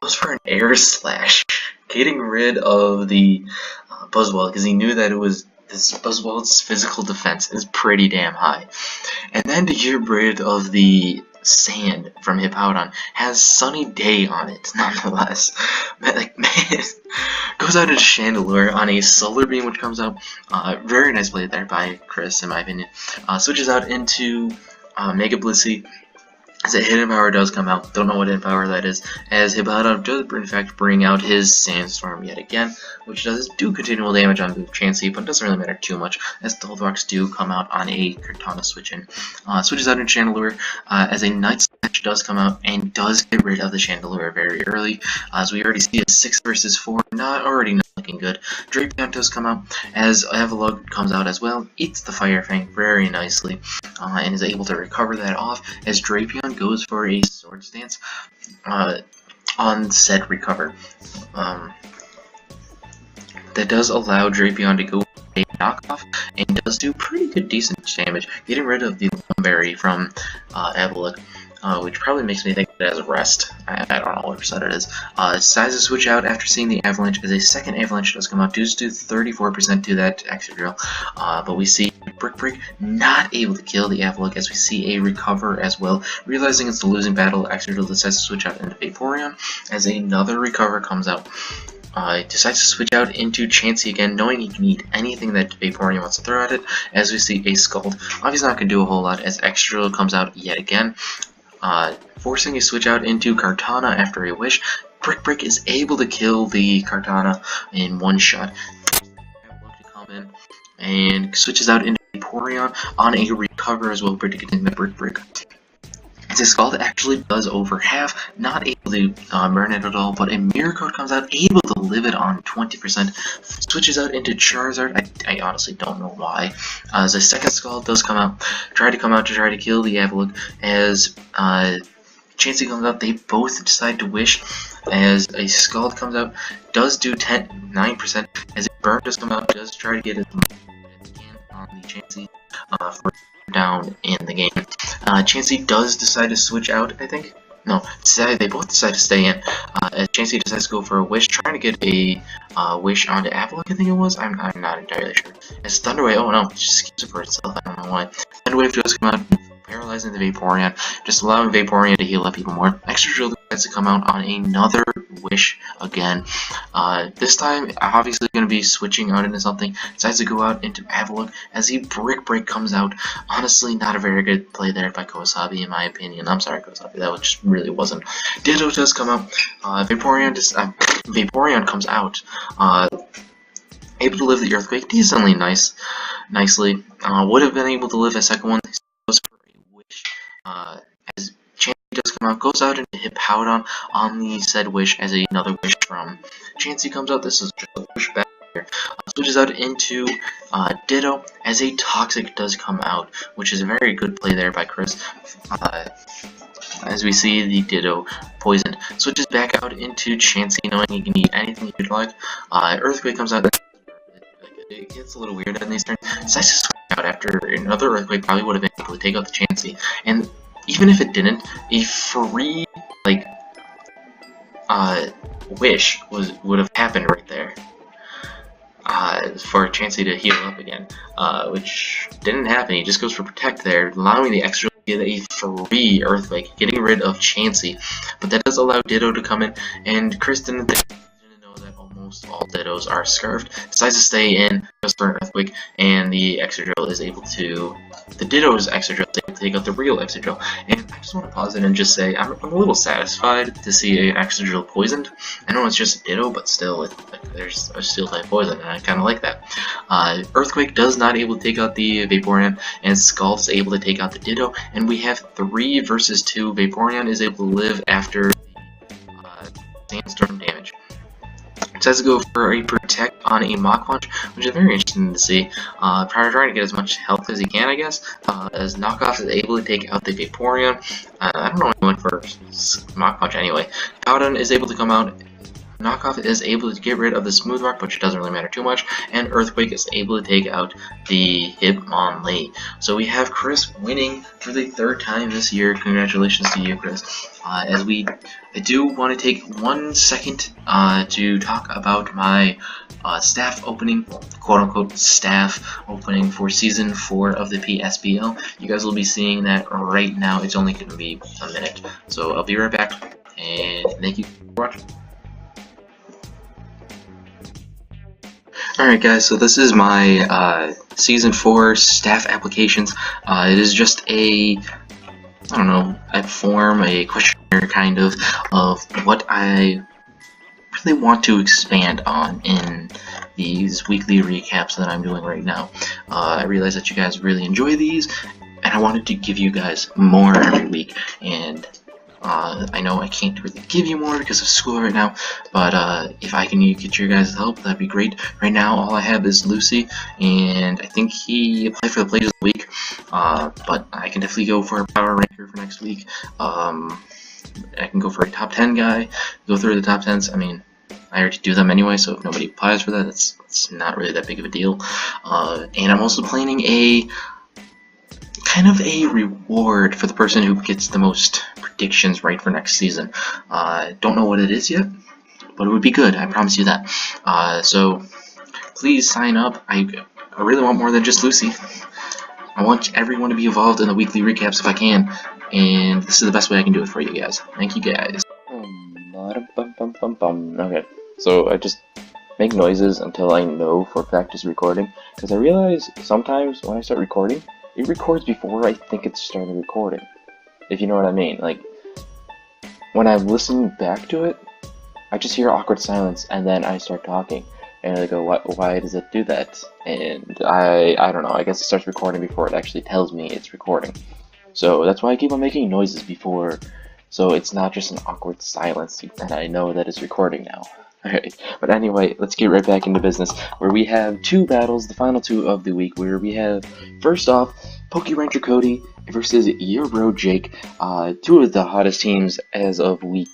[SPEAKER 1] Goes for an Air Slash, getting rid of the Buzzwole because he knew that it was as well as physical defense is pretty damn high. And then to get rid of the sand from Hippowdon has Sunny Day on it, nonetheless. Man, goes out into Chandelure on a Solar Beam, which comes out. Very nice play there by Chris, in my opinion. Switches out into Mega Blissey. As a hidden power does come out, don't know what hidden power that is, as Hippowdon does in fact bring out his Sandstorm yet again, which does do continual damage on Chansey, but it doesn't really matter too much, as the Rocks do come out on a Kartana switch in. Switches out in Chandelure, as a Night Slash does come out, and does get rid of the Chandelure very early, as we already see a 6 versus 4, not looking good. Drapion does come out, as Avalugg comes out as well, eats the Fire Fang very nicely, and is able to recover that off, as Drapion goes for a Swords Dance on said recover. That does allow Drapion to go a knockoff and does do pretty good decent damage, getting rid of the Lumberry from Avalugg. Which probably makes me think it has rest. I don't know what percent it is. Decides to switch out after seeing the Avalanche, as a second Avalanche does come out. Does do 34% to that Excadrill, but we see Brick Break not able to kill the Avalugg, as we see a recover as well. Realizing it's the losing battle, Excadrill decides to switch out into Vaporeon, as another recover comes out. Decides to switch out into Chansey again, knowing he can eat anything that Vaporeon wants to throw at it, as we see a Scald. Obviously not going to do a whole lot, as Excadrill comes out yet again. Forcing a switch out into Kartana after a wish. Brick Break is able to kill the Kartana in one shot. To come in and switches out into Vaporeon on a recover as well, predicting the Brick Break. As a Scald actually does over half, not able to burn it at all, but a Mirror Coat comes out, able to live it on 20%, switches out into Charizard. I honestly don't know why. As a second Scald does come out, try to kill the Avalugg, as Chansey comes out, they both decide to wish, as a Scald comes out, does do 9%, as a Burn does come out, does try to get it on the Chansey for down in the game. Chansey does decide to switch out, I think. No, they both decide to stay in. As Chansey decides to go for a wish, trying to get a wish onto Avalugg, I think it was. I'm not entirely sure. As Thunderwave, oh no, it just skips it for itself, I don't know why. Thunderwave does come out, paralyzing the Vaporeon, just allowing Vaporeon to heal up even more. Excadrill decides to come out on another wish again. This time, obviously going to be switching out into something. Decides to go out into Avalugg, as the Brick Break comes out. Honestly, not a very good play there by Kowasabi, in my opinion. I'm sorry, Kowasabi, that just really wasn't. Ditto does come out. Vaporeon comes out. Able to live the Earthquake decently nicely. Would have been able to live a second one. Goes for a wish. As Chansey does come out, goes out into Hippowdon on the said wish, as another wish from Chansey comes out. This is just a wish back here. Switches out into Ditto, as a Toxic does come out, which is a very good play there by Chris. As we see the Ditto poisoned. Switches back out into Chansey, knowing he can eat anything you'd like. Earthquake comes out. It gets a little weird in these turns. Decides to switch out after another Earthquake probably would have been able to take out the Chansey. And even if it didn't, a free, wish would have happened right there. For Chansey to heal up again, which didn't happen. He just goes for Protect there, allowing the extra to get a free Earthquake, getting rid of Chansey. But that does allow Ditto to come in, and Chris didn't know that almost all Dittos are Scarfed. Decides to stay in, goes for an Earthquake, and the Excadrill is able to... The Ditto's Excadrill is able to take out the real Excadrill. And I just want to pause it and just say, I'm a little satisfied to see an Excadrill poisoned. I know it's just a Ditto, but still, there's a Steel-type poison, and I kind of like that. Earthquake does not able to take out the Vaporeon, and Scald is able to take out the Ditto, and we have 3 versus 2. Vaporeon is able to live after the Sandstorm damage. Decides to go for a Protect on a Mach Punch, which is very interesting to see. Trying to get as much health as he can, I guess, as Knockoff is able to take out the Vaporeon. I don't know why he went for Mach Punch anyway. Powdon is able to come out, Knockoff is able to get rid of the Smooth Rock, which doesn't really matter too much, and Earthquake is able to take out the Hitmonlee. So we have Chris winning for the 3rd time this year. Congratulations to you, Chris. I do want to take 1 second to talk about my staff opening, quote-unquote staff opening for Season 4 of the PSBL. You guys will be seeing that right now. It's only going to be a minute. So I'll be right back, and thank you for watching. Alright guys, so this is my Season 4 staff applications. It is just a form, a questionnaire kind of what I really want to expand on in these weekly recaps that I'm doing right now. I realize that you guys really enjoy these, and I wanted to give you guys more every week, and I know I can't really give you more because of school right now, but if I can get your guys' help, that'd be great. Right now, all I have is Lucy, and I think he applied for the Players of the Week, but I can definitely go for a power ranker for next week. I can go for a top 10 guy, go through the top 10s. I mean, I already do them anyway, so if nobody applies for that, it's not really that big of a deal. And I'm also planning a kind of a reward for the person who gets the most predictions right for next season. Don't know what it is yet, but it would be good, I promise you that. So please sign up. I really want more than just Lucy. I want everyone to be involved in the weekly recaps if I can, and this is the best way I can do it for you guys. Thank you guys. Okay, so I just make noises until I know for a fact it's recording, because I realize sometimes when I start recording, it records before I think it's started recording, if you know what I mean. Like, when I listen back to it, I just hear awkward silence, and then I start talking, and I go, why does it do that? And I don't know, I guess it starts recording before it actually tells me it's recording. So that's why I keep on making noises before, so it's not just an awkward silence, and I know that it's recording now. Alright, but anyway, let's get right back into business, where we have 2 battles, the final 2 of the week, where we have, first off, Pokeranger Cody versus Your Bro Jake, 2 of the hottest teams as of week,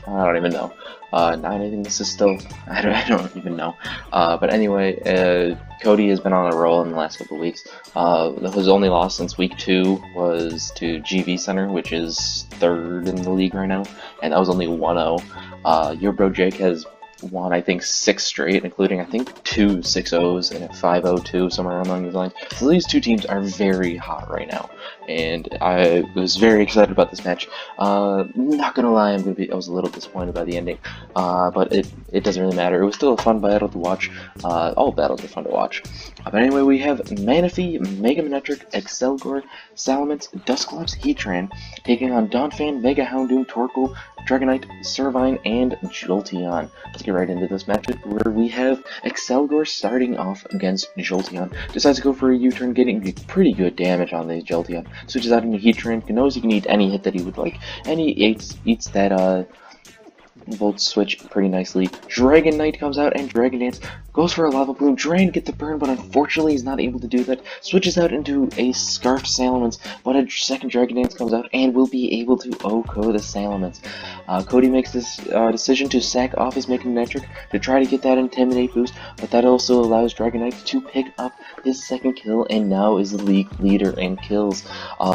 [SPEAKER 1] I don't even know. 9, I think this is still, I don't even know. But anyway, Cody has been on a roll in the last couple of weeks. His only loss since week 2 was to GV Center, which is 3rd in the league right now, and that was only 1-0. Your Bro Jake has won, I think, 6 straight, including, I think, 2 6-0s and a 5-0-2, somewhere along these lines. So these 2 teams are very hot right now, and I was very excited about this match. Not gonna lie, I was a little disappointed by the ending, but it doesn't really matter. It was still a fun battle to watch. All battles are fun to watch. But anyway, we have Manaphy, Mega Manectric, Excelgor, Salamence, Dusclops, Heatran, taking on Donphan, Mega Houndoom, Torkoal, Dragonite, Servine, and Jolteon. Let's get right into this matchup, where we have Excelgor starting off against Jolteon. Decides to go for a U-turn, getting pretty good damage on the Jolteon. Switches out into Heatran, knows he can eat any hit that he would like, and he eats that Volt Switch pretty nicely. Dragonite comes out, and Dragon Dance goes for a Lava Plume. Drain get the burn, but unfortunately he's not able to do that. Switches out into a Scarfed Salamence, but a second Dragon Dance comes out and will be able to OHKO the Salamence. Cody makes this decision to sack off his Mega Manectric to try to get that Intimidate boost, but that also allows Dragonite to pick up his 2nd kill, and now is the league leader in kills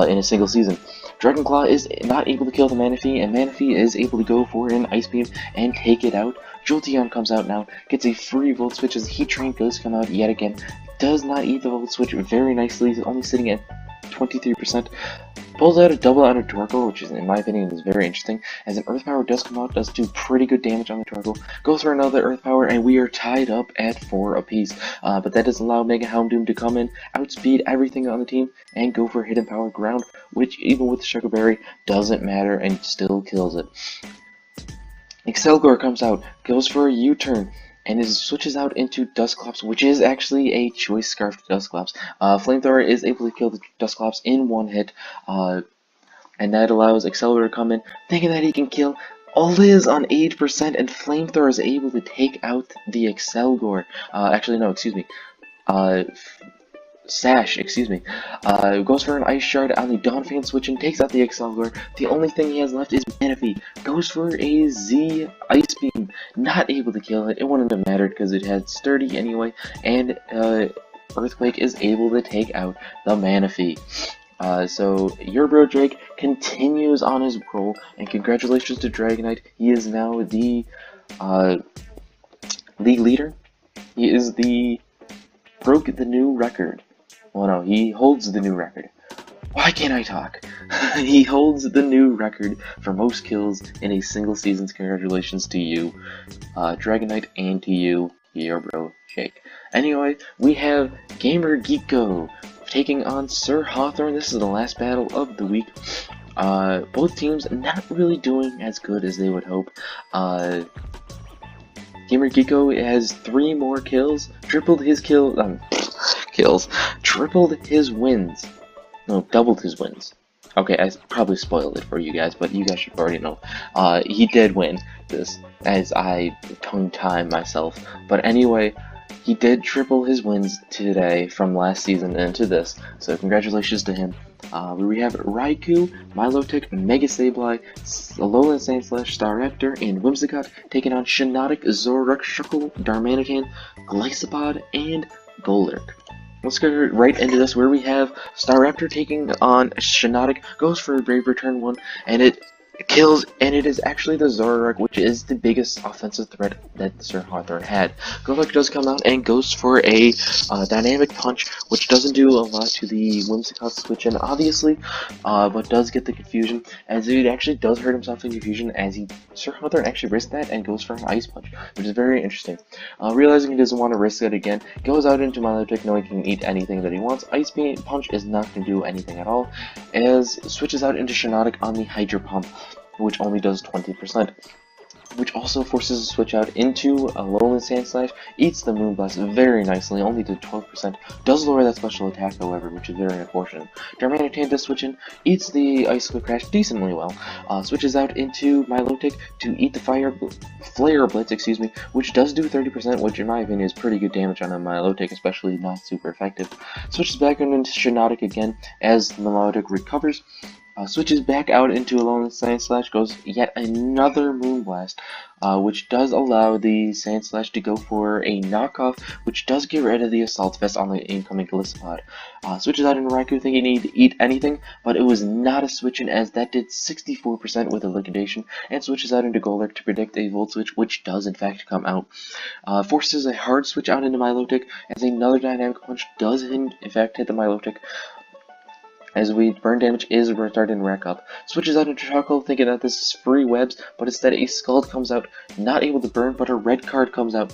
[SPEAKER 1] in a single season. Dragonclaw is not able to kill the Manaphy, and Manaphy is able to go for an Ice Beam and take it out. Jolteon comes out now, gets a free Volt Switch as Heatran does come out yet again. Does not eat the Volt Switch very nicely, only sitting at 23%. Pulls out a double out of Torkoal, which is, in my opinion, is very interesting, as an Earth Power does come out, does do pretty good damage on the Torkoal, goes for another Earth Power, and we are tied up at 4 apiece. But that does allow Mega Houndoom to come in, outspeed everything on the team, and go for Hidden Power Ground, which, even with Sugar Berry, doesn't matter and still kills it. Excelgor comes out, goes for a U-turn, and switches out into Dusclops, which is actually a Choice Scarf Dusclops. Flamethrower is able to kill the Dusclops in 1 hit, and that allows Excelgor to come in, thinking that he can kill Liz on 8%, and Flamethrower is able to take out the Excelgor. Actually, no, excuse me. Sash, excuse me, goes for an Ice Shard on the Donphan switch and takes out the Excelgor. The only thing he has left is Manaphy. Goes for a Z Ice Beam, not able to kill it. It wouldn't have mattered because it had Sturdy anyway, and Earthquake is able to take out the Manaphy. So your bro Drake continues on his roll, and congratulations to Dragonite. He is now the league leader. He is broke the new record. Well, no, he holds the new record. Why can't I talk? He holds the new record for most kills in a single season. Congratulations to you, Dragonite, and to you, your bro Jake. Anyway, we have Gamer Geeko taking on Sir Hawthorne. This is the last battle of the week. Both teams not really doing as good as they would hope. Gamer Geeko has 3 more kills, tripled his wins. No, doubled his wins. Okay, I probably spoiled it for you guys, but you guys should already know. He did win this, as I tongue-tie myself. But anyway, he did triple his wins today from last season into this, so congratulations to him. We have Raikou, Milotic, Mega Sableye, Alolan Sandslash, Staraptor, and Whimsicott taking on Shiinotic, Zoroark, Shuckle, Darmanitan, Gliscopod, and Golurk. Let's go right into this, where we have Staraptor taking on Shiinotic, goes for a Brave Return 1, and it kills, and it is actually the Zoroark, which is the biggest offensive threat that Sir Hawthorne had. Golurk does come out and goes for a Dynamic Punch, which doesn't do a lot to the Whimsicott switch in, obviously, but does get the confusion, as it actually does hurt himself in confusion, as Sir Hawthorne actually risked that and goes for an Ice Punch, which is very interesting. Realizing he doesn't want to risk it again, goes out into Milotic knowing he can eat anything that he wants. Ice Beam Punch is not going to do anything at all, as switches out into Shiinotic on the Hydro Pump, which only does 20%, which also forces a switch out into Alolan Sandslash, eats the Moonblast very nicely, only did 12%, does lower that special attack however, which is very unfortunate. Darmanitan does switch in, eats the Icicle Crash decently well, switches out into Milotic to eat the Flare Blitz, excuse me, which does do 30%, which in my opinion is pretty good damage on a Milotic, especially not super effective. Switches back into Shiinotic again as the Milotic recovers. Switches back out into Alolan Sandslash, goes yet another Moonblast, which does allow the Sandslash to go for a knockoff, which does get rid of the Assault Vest on the incoming Gliscopod. Switches out into Raikou thinking he needed to eat anything, but it was not a switch in, as that did 64% with a Liquidation, and switches out into Golurk to predict a Volt Switch, which does in fact come out. Forces a hard switch out into Milotic, as another Dynamic Punch does in fact hit the Milotic, as burn damage is starting to rack up. Switches out into Shuckle thinking that this is free webs, but instead a Scald comes out, not able to burn, but a red card comes out,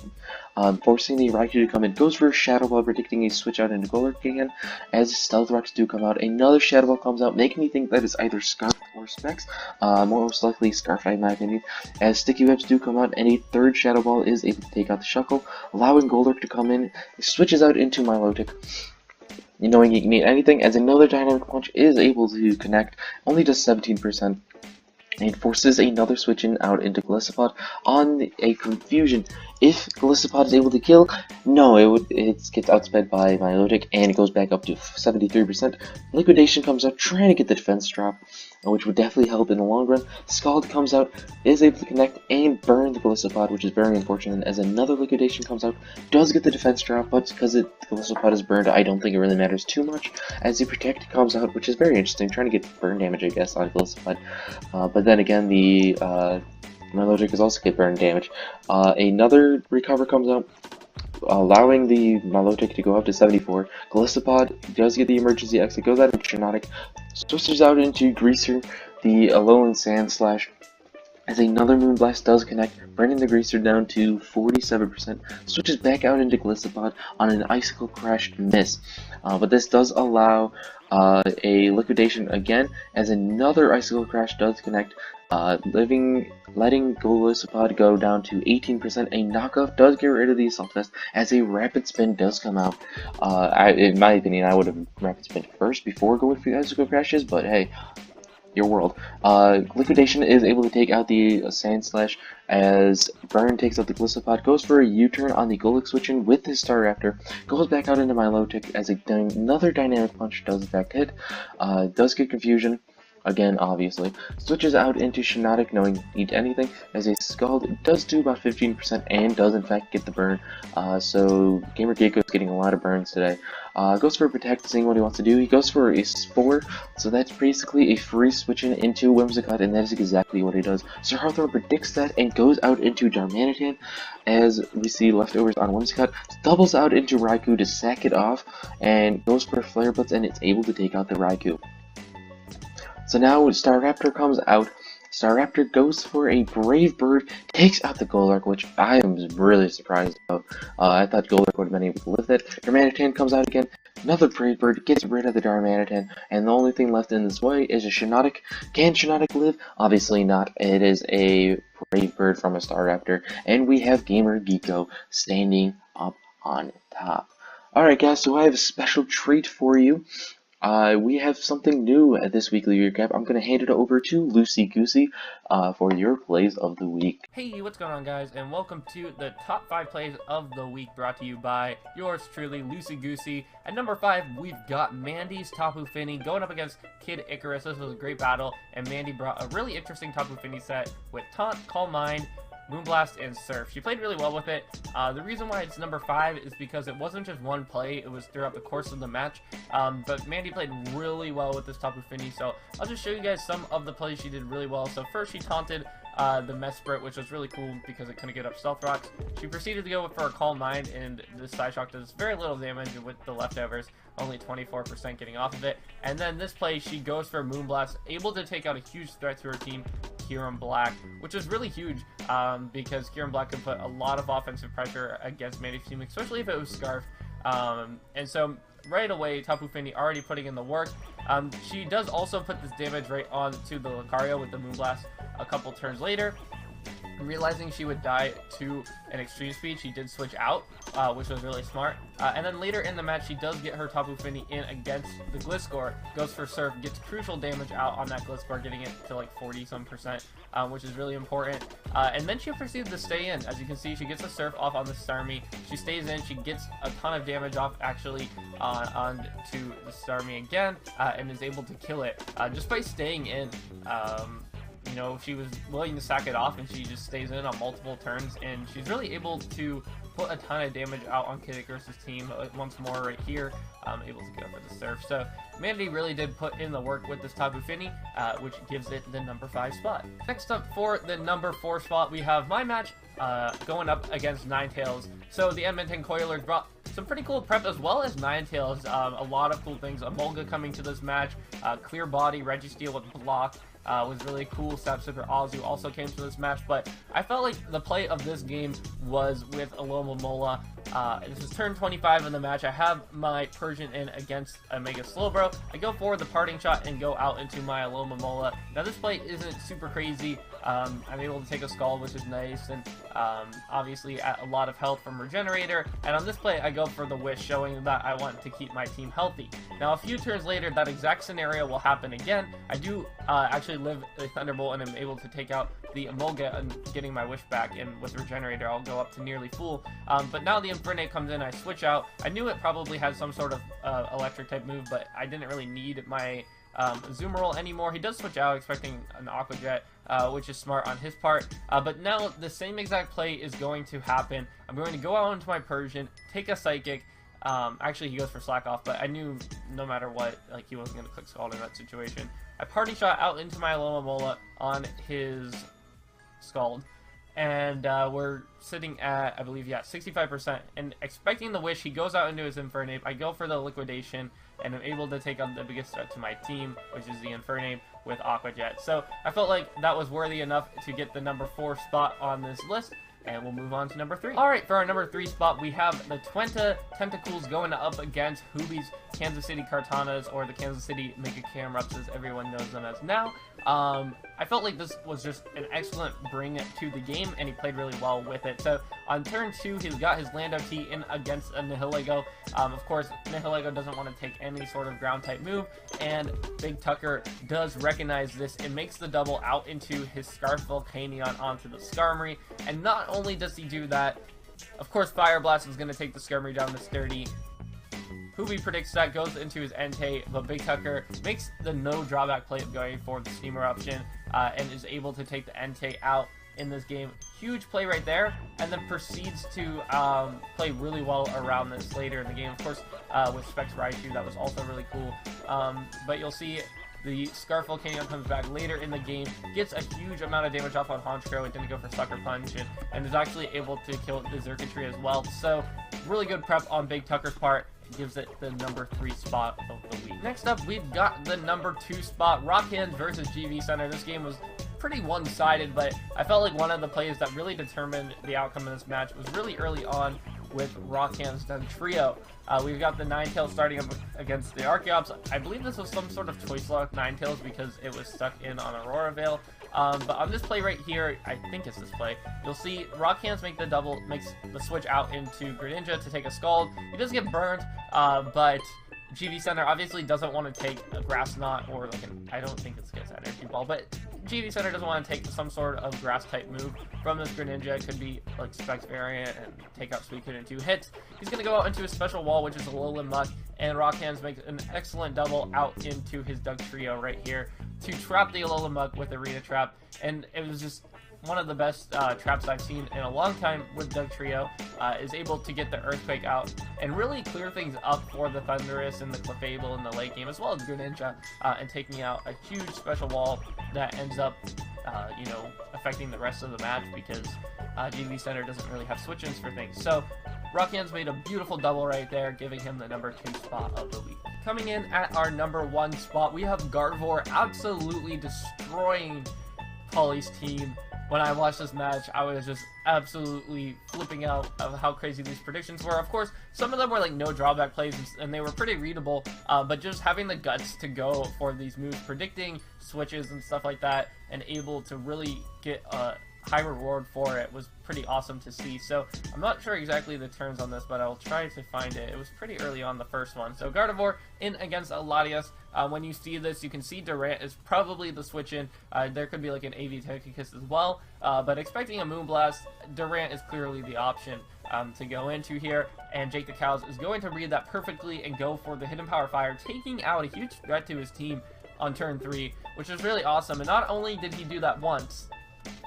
[SPEAKER 1] forcing the Raikou to come in. Goes for a Shadow Ball, predicting a switch out into Golurk again, as Stealth Rocks do come out. Another Shadow Ball comes out, making me think that it's either Scarf or Specs, most likely Scarf in my opinion, as Sticky Webs do come out, and a third Shadow Ball is able to take out the Shuckle, allowing Golurk to come in. Switches out into Milotic, knowing he can eat anything, as another Dynamic Punch is able to connect, only does 17%, and forces another switch in out into Gliscopod on a confusion. If Gliscopod is able to kill, no, it gets outsped by Milotic, and it goes back up to 73%. Liquidation comes out, trying to get the defense drop, which would definitely help in the long run. Scald comes out, is able to connect and burn the Gliscopod, which is very unfortunate, as another Liquidation comes out, does get the defense drop, but because the Gliscopod is burned, I don't think it really matters too much, as the Protect comes out, which is very interesting, trying to get burn damage, I guess, on Gliscopod. But then again, the Milotic is also get burn damage. Another Recover comes out, allowing the Milotic to go up to 74. Gliscopod does get the emergency exit, goes out into Shiinotic, switches out into Greaser, the Alolan Sandslash, as another Moonblast does connect, bringing the Greaser down to 47%, switches back out into Gliscopod on an Icicle Crash miss. But this does allow a Liquidation again, as another Icicle Crash does connect, letting Gliscopod go down to 18%. A knockoff does get rid of the Assault Vest, as a Rapid Spin does come out. In my opinion, I would have Rapid Spin first before going for the Icicle Crashes, but hey, your world. Liquidation is able to take out the Sand Slash as Burn takes out the Gliscopod, goes for a U-turn on the Golix switch-in with his Staraptor, goes back out into Milotic as another Dynamic Punch does in fact hit, does get Confusion. Again, obviously, switches out into Shiinotic, knowing need anything, as a Scald does do about 15% and does in fact get the burn. So Gamer Gecko is getting a lot of burns today. Goes for a Protect, seeing what he wants to do. He goes for a Spore, so that's basically a free switch-in into Whimsicott, and that is exactly what he does. Sir Hawthorne predicts that and goes out into Darmanitan, as we see leftovers on Whimsicott, doubles out into Raikou to sack it off, and goes for Flare Blitz, and it's able to take out the Raikou. So now Staraptor comes out. Staraptor goes for a Brave Bird, takes out the Golurk, which I am really surprised about. I thought Golurk would have been able to lift it. Darmanitan comes out again. Another Brave Bird gets rid of the Darmanitan, and the only thing left in this way is a Shiinotic. Can Shiinotic live? Obviously not. It is a Brave Bird from a Staraptor, and we have Gamer Gecko standing up on top. Alright guys, so I have a special treat for you. We have something new at this weekly recap. I'm going to hand it over to Lucy Goosey for your plays of the week.
[SPEAKER 2] Hey, what's going on, guys, and welcome to the top 5 plays of the week, brought to you by yours truly, Lucy Goosey. At number 5, we've got Mandy's Tapu Fini going up against Kid Icarus. This was a great battle, and Mandy brought a really interesting Tapu Fini set with Taunt, Calm Mind, Moonblast, and Surf. She played really well with it. The reason why it's number 5 is because it wasn't just one play, it was throughout the course of the match. But Mandy played really well with this Tapu Fini, so I'll just show you guys some of the plays she did really well. So first she taunted the Mesprit, which was really cool because it couldn't get up Stealth Rocks. She proceeded to go for a Calm Mind, and the Psyshock does very little damage with the leftovers, only 24% getting off of it. And then this play, she goes for Moonblast, able to take out a huge threat to her team, Kieran Black, which is really huge because Kieran Black can put a lot of offensive pressure against Mandy's team, especially if it was Scarf. And so right away, Tapu Fini already putting in the work. She does also put this damage right onto the Lucario with the Moonblast a couple turns later. Realizing she would die to an extreme speed, she did switch out, which was really smart. And then later in the match, she does get her Tapu Fini in against the Gliscor, goes for Surf, gets crucial damage out on that Gliscor, getting it to like 40-some%, which is really important. And then she proceeded to stay in. As you can see, she gets a Surf off on the Starmie. She stays in, she gets a ton of damage off actually on to the Starmie again, and is able to kill it just by staying in. You know, she was willing to sack it off, and she just stays in on multiple turns, and she's really able to put a ton of damage out on Kid Icarus' team once more right here, able to get over the Surf. So Mandy really did put in the work with this Tapu Fini, which gives it the number 5 spot. Next up for the number 4 spot, we have my match going up against Ninetales. So the Edmonton Coilers brought some pretty cool prep as well as Ninetales. A lot of cool things. Emolga coming to this match, Clear Body, Registeel with Block. Was really cool. Sapsipper Azu also came to this match, but I felt like the play of this game was with Alomomola. This is turn 25 in the match. I have my Persian in against a Mega Slowbro. I go for the parting shot and go out into my Alomomola. Now this play isn't super crazy. I'm able to take a Scald, which is nice, and obviously at a lot of health from Regenerator. And on this play, I go for the Wish, showing that I want to keep my team healthy. Now a few turns later, that exact scenario will happen again. I do actually live a Thunderbolt, and I'm able to take out the Emolga and getting my Wish back, and with Regenerator I'll go up to nearly full. But now the Infernape comes in, I switch out. I knew it probably had some sort of electric type move, but I didn't really need my Azumarill anymore. He does switch out expecting an Aqua Jet, which is smart on his part. But now the same exact play is going to happen. I'm going to go out into my Persian, take a Psychic. Actually, he goes for Slack Off, but I knew no matter what, like, he wasn't going to click Scald in that situation. I Party Shot out into my Alomomola on his Scald, and we're sitting at, I believe, yeah, 65%, and expecting the Wish, he goes out into his Infernape. I go for the Liquidation, and I'm able to take on the biggest threat to my team, which is the Infernape with Aqua Jet. So I felt like that was worthy enough to get the number 4 spot on this list. And we'll move on to number 3. Alright, for our number 3 spot, we have the Twenta Tentacles going up against Hoobies. Kansas City Kartanas, or the Kansas City Mega Camrups as everyone knows them as now. I felt like this was just an excellent bring to the game, and he played really well with it. So on turn 2, he's got his Lando T in against a Nihilego. Of course, Nihilego doesn't want to take any sort of ground type move, and Big Tucker does recognize this and makes the double out into his Scarf Volcanion onto the Skarmory. And not only does he do that, of course, Fire Blast is going to take the Skarmory down to sturdy. Hoobie predicts that, goes into his Entei, but Big Tucker makes the no drawback play of going for the Steam Eruption, and is able to take the Entei out in this game. Huge play right there, and then proceeds to play really well around this later in the game. Of course, with Specs Raichu, that was also really cool. But you'll see the Scarf Volcanion comes back later in the game, gets a huge amount of damage off on Honchkrow. It didn't go for Sucker Punch, and is actually able to kill the Xurkitree as well. So, really good prep on Big Tucker's part. Gives it the number 3 spot of the week. Next up, we've got the number 2 spot, Rock Hands versus GV Center. This game was pretty one-sided, but I felt like one of the plays that really determined the outcome of this match was really early on with Rock Hands Dugtrio. We've got the Ninetales starting up against the Archeops. I believe this was some sort of Choice Lock Ninetales because it was stuck in on Aurora Veil. But on this play right here, I think it's this play, you'll see Rock Hands makes the switch out into Greninja to take a Scald. He does get burned, but GV Center obviously doesn't want to take a Grass Knot or like I don't think it's gets Energy Ball, but GV Center doesn't want to take some sort of Grass type move from this Greninja. It could be like Specs variant and take out Suicune in 2 hits. He's going to go out into his special wall, which is a Alolan Muck, and Rock Hands makes an excellent double out into his Dugtrio right here to trap the Alolan Muck with Arena Trap, and it was just one of the best traps I've seen in a long time with Dugtrio. Is able to get the Earthquake out and really clear things up for the Thundurus and the Clefable in the late game, as well as Greninja, and taking out a huge special wall that ends up, you know, affecting the rest of the match because GV Center doesn't really have switch-ins for things. So Rock Hands made a beautiful double right there, giving him the number 2 spot of the week. Coming in at our number 1 spot, we have Gardevoir absolutely destroying Polly's team. When I watched this match, I was just absolutely flipping out of how crazy these predictions were. Of course, some of them were like no drawback plays, and they were pretty readable, but just having the guts to go for these moves, predicting switches and stuff like that, and able to really get a high reward for it was pretty awesome to see. So I'm not sure exactly the turns on this, but I'll try to find it. It was pretty early on the first one. So Gardevoir in against Latias. When you see this, you can see Durant is probably the switch in. There could be like an AV Togekiss as well, but expecting a Moonblast, Durant is clearly the option to go into here, and Jake the Cows is going to read that perfectly and go for the Hidden Power Fire, taking out a huge threat to his team on turn 3, which is really awesome. And not only did he do that once,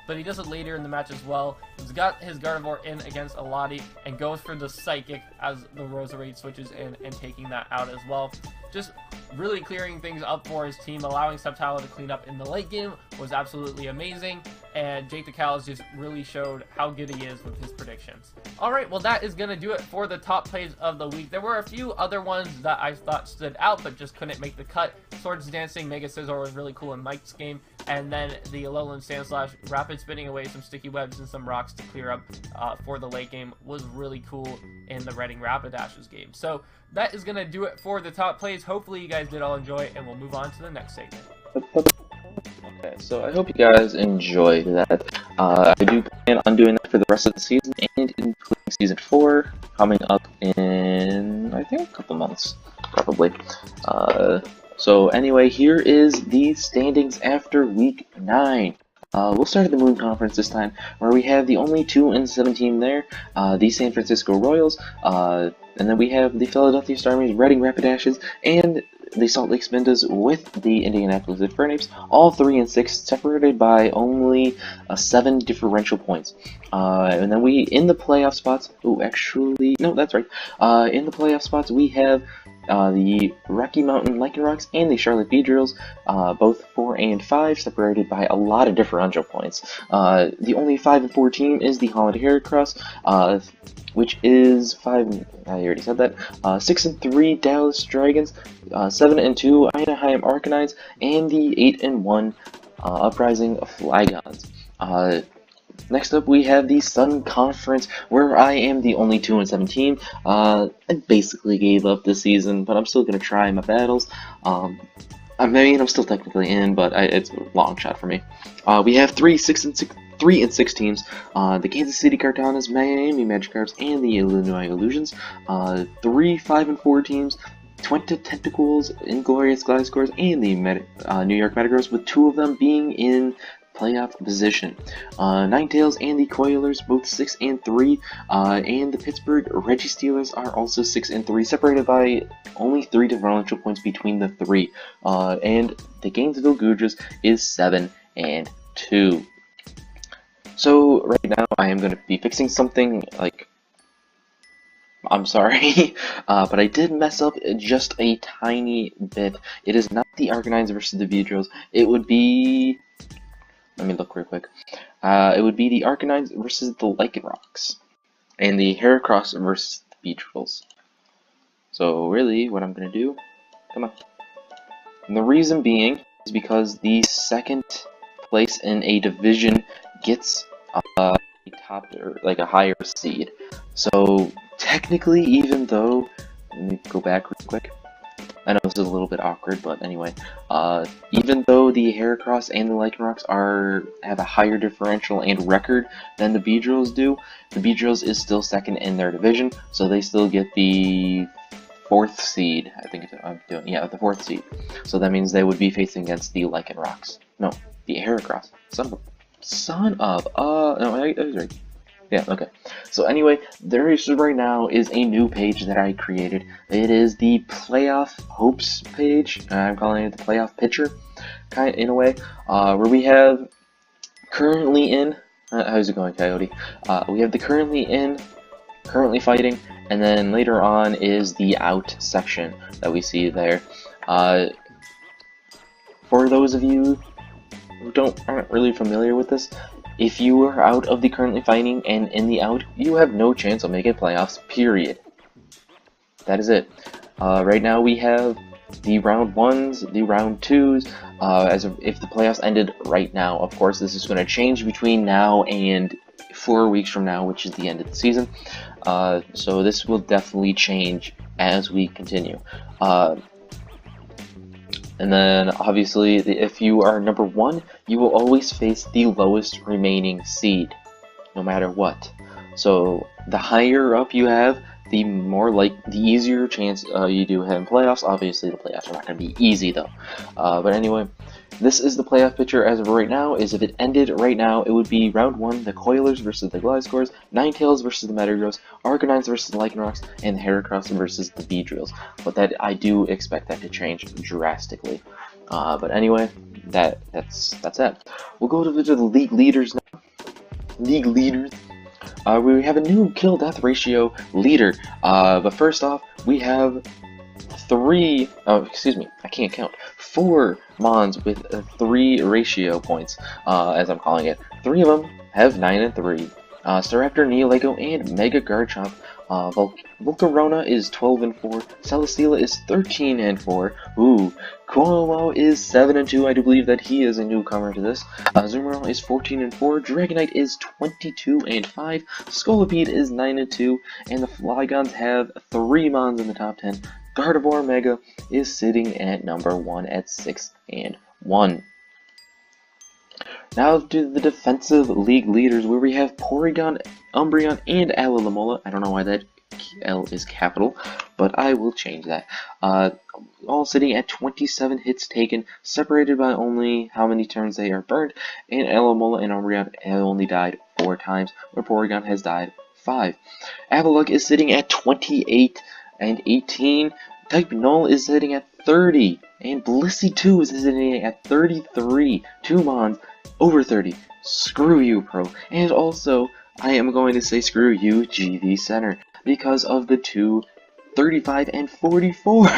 [SPEAKER 2] but he does it later in the match as well. He's got his Gardevoir in against Alati and goes for the Psychic as the Roserade switches in and taking that out as well. Just really clearing things up for his team, allowing Sceptile to clean up in the late game was absolutely amazing, and Jake the Cows just really showed how good he is with his predictions. Alright, well that is going to do it for the top plays of the week. There were a few other ones that I thought stood out but just couldn't make the cut. Swords Dancing, Mega Scizor was really cool in Mike's game, and then the Alolan Sandslash, rapid spinning away some sticky webs and some rocks to clear up for the late game was really cool in the Redding Rapidash's game. So that is going to do it for the top plays. Hopefully you guys did all enjoy it, and we'll move on to the next segment.
[SPEAKER 1] Okay, so I hope you guys enjoyed that. I do plan on doing that for the rest of the season, and including Season 4, coming up in, I think, a couple months, probably. So anyway, here is the standings after Week 9. We'll start at the Moon Conference this time, where we have the only 2-7 team there, the San Francisco Royals, and then we have the Philadelphia Starmie's, Reading Rapidashes, and the Salt Lake Spindas with the Indianapolis Infernape, all 3-6, separated by only 7 differential points. And then we, in the playoff spots, oh, actually, no, that's right, in the playoff spots, we have the Rocky Mountain Lycanrocs and the Charlotte Beedrills, both 4 and 5, separated by a lot of differential points. The only 5-4 team is the Holland Heracross, which is 5, I already said that, 6-3 Dallas Dragons, 7-2 Anaheim Arcanites, and the 8-1 Uprising Flygons. next up we have the Sun Conference, where I am the only 2-7 team. I basically gave up this season, but I'm still gonna try my battles. I'm still technically in, but it's a long shot for me. We have 3 and 6 teams. The Kansas City Cartanas, Miami Magikarps, and the Illinois Illusions. 3 5 and 4 teams. Twente Tentacles, Inglorious Gliscors, and the New York Metagross, with 2 of them being in playoff position. Ninetales and the Coilers, both 6 and 3, and the Pittsburgh Reggie Steelers are also 6 and 3, separated by only 3 differential points between the 3. And the Gainesville Goodras is 7 and 2. So right now I am going to be fixing something like, I'm sorry, but I did mess up just a tiny bit. It is not the Arcanines versus the Beedrills. It would be, let me look real quick. It would be the Arcanines versus the Lycanrocs, and the Heracross versus the Beedrills. So really, what I'm gonna do, come on. And the reason being is because the second place in a division gets a top, or like a higher seed. So technically, even though, let me go back real quick. I know this is a little bit awkward, but anyway, even though the Heracross and the Lycanrocs have a higher differential and record than the Beedrills do, the Beedrills is still second in their division, so they still get the 4th seed. I think I'm doing, yeah, the 4th seed. So that means they would be facing against the Lycanrocs. No, the Heracross. No, I was right. Yeah, okay. So anyway, there is right now is a new page that I created. It is the Playoff Hopes page. I'm calling it the Playoff Pitcher, kind of, in a way, where we have currently in. How's it going, Coyote? We have the currently in, currently fighting, and then later on is the out section that we see there. For those of you who aren't really familiar with this, if you are out of the currently fighting and in the out, you have no chance of making playoffs, period. That is it. Right now we have the round 1s, the round 2s, if the playoffs ended right now. Of course, this is going to change between now and 4 weeks from now, which is the end of the season. So this will definitely change as we continue. And then, obviously, if you are number 1, you will always face the lowest remaining seed, no matter what. So, the higher up you have, the easier chance you do have in playoffs. Obviously, the playoffs are not going to be easy, though. But anyway, this is the playoff picture as of right now. If it ended right now, it would be round 1, the Coilers versus the Gliscors, Ninetales versus the Metagross, Arcanines versus the Lycanrocs, and Heracross versus the Beedrills. But that I do expect that to change drastically. But anyway, that's it. We'll go to the league leaders now. League leaders. We have a new kill-death ratio leader. But first off, we have 4 Mons with 3 ratio points, as I'm calling it. 3 of them have 9 and 3. Staraptor, Neolego, and Mega Garchomp. Volcarona is 12 and 4. Celesteela is 13 and 4. Ooh, Kuomo is 7 and 2. I do believe that he is a newcomer to this. Azumarill is 14 and 4. Dragonite is 22 and 5. Scolipede is 9 and 2. And the Flygons have 3 Mons in the top 10. Gardevoir Mega is sitting at number 1 at 6 and 1. Now to the defensive league leaders, where we have Porygon, Umbreon, and Alomomola. I don't know why that L is capital, but I will change that. All sitting at 27 hits taken, separated by only how many turns they are burned, and Alomomola and Umbreon have only died 4 times, where Porygon has died 5. Avalugg is sitting at 28 and 18. Type Null is sitting at 30, and Blissey 2 is sitting at 33. 2 Mons over 30. Screw you, Pro. And also, I am going to say screw you, GV Center, because of the 2 35 and 44.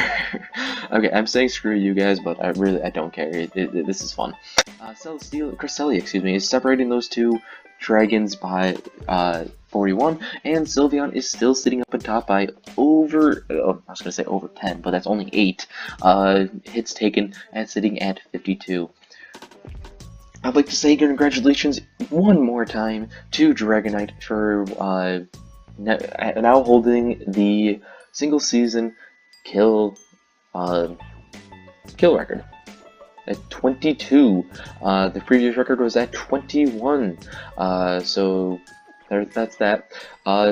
[SPEAKER 1] Okay, I'm saying screw you guys, but I don't care. This is fun. Cresselia, is separating those 2 dragons by 41, and Sylveon is still sitting up on top by over, I was going to say over 10, but that's only 8 hits taken, and sitting at 52. I'd like to say congratulations one more time to Dragonite for now holding the single season kill record at 22. The previous record was at 21. So that's that.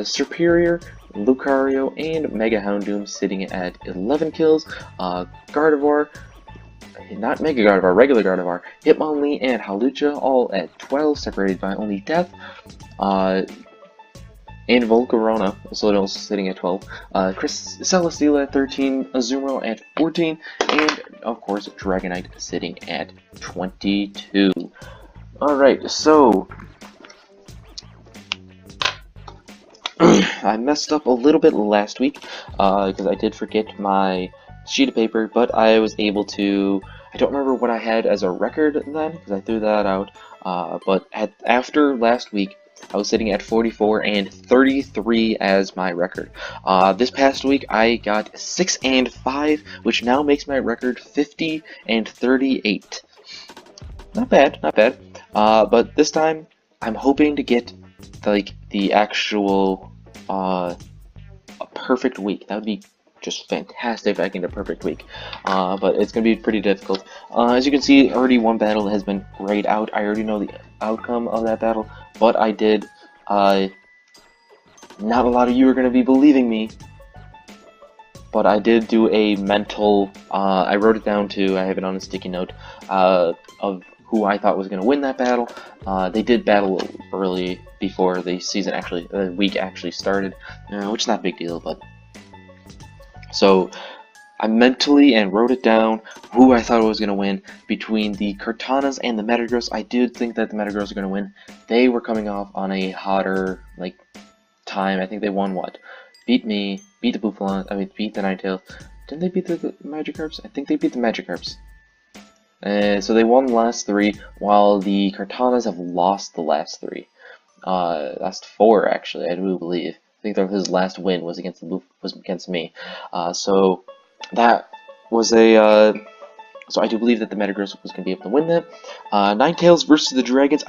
[SPEAKER 1] Superior, Lucario, and Mega Houndoom sitting at 11 kills. Gardevoir, not Mega Gardevoir, regular Gardevoir, Hitmonlee, and Hawlucha all at 12, separated by only Death. And Volcarona, also sitting at 12. Celesteela at 13, Azumarill at 14, and of course Dragonite sitting at 22. Alright, so I messed up a little bit last week because I did forget my sheet of paper, but I was able to. I don't remember what I had as a record then because I threw that out. But after last week, I was sitting at 44 and 33 as my record. This past week, I got 6 and 5, which now makes my record 50 and 38. Not bad, not bad. But this time, I'm hoping to get like the actual a perfect week. That would be just fantastic if I can get a perfect week. But it's gonna be pretty difficult. As you can see, already one battle has been grayed out. I already know the outcome of that battle, but I did. Not a lot of you are gonna be believing me, but I did do a mental. I wrote it down too. I have it on a sticky note of who I thought was going to win that battle. They did battle early before the week actually started, which is not a big deal, but so I mentally and wrote it down who I thought was going to win between the Kartanas and the Metagross. I did think that the Metagross are going to win. They were coming off on a hotter time. I think they won what? Beat me, beat the Bouffalon, beat the Ninetales. Didn't they beat the Magikarps? I think they beat the Magikarps. So they won the last 3, while the Kartanas have lost the last 3. Last 4 actually, I do believe. I think that his last win was against me. So that was a. So I do believe that the Metagross was going to be able to win that. Ninetales versus the Dragons.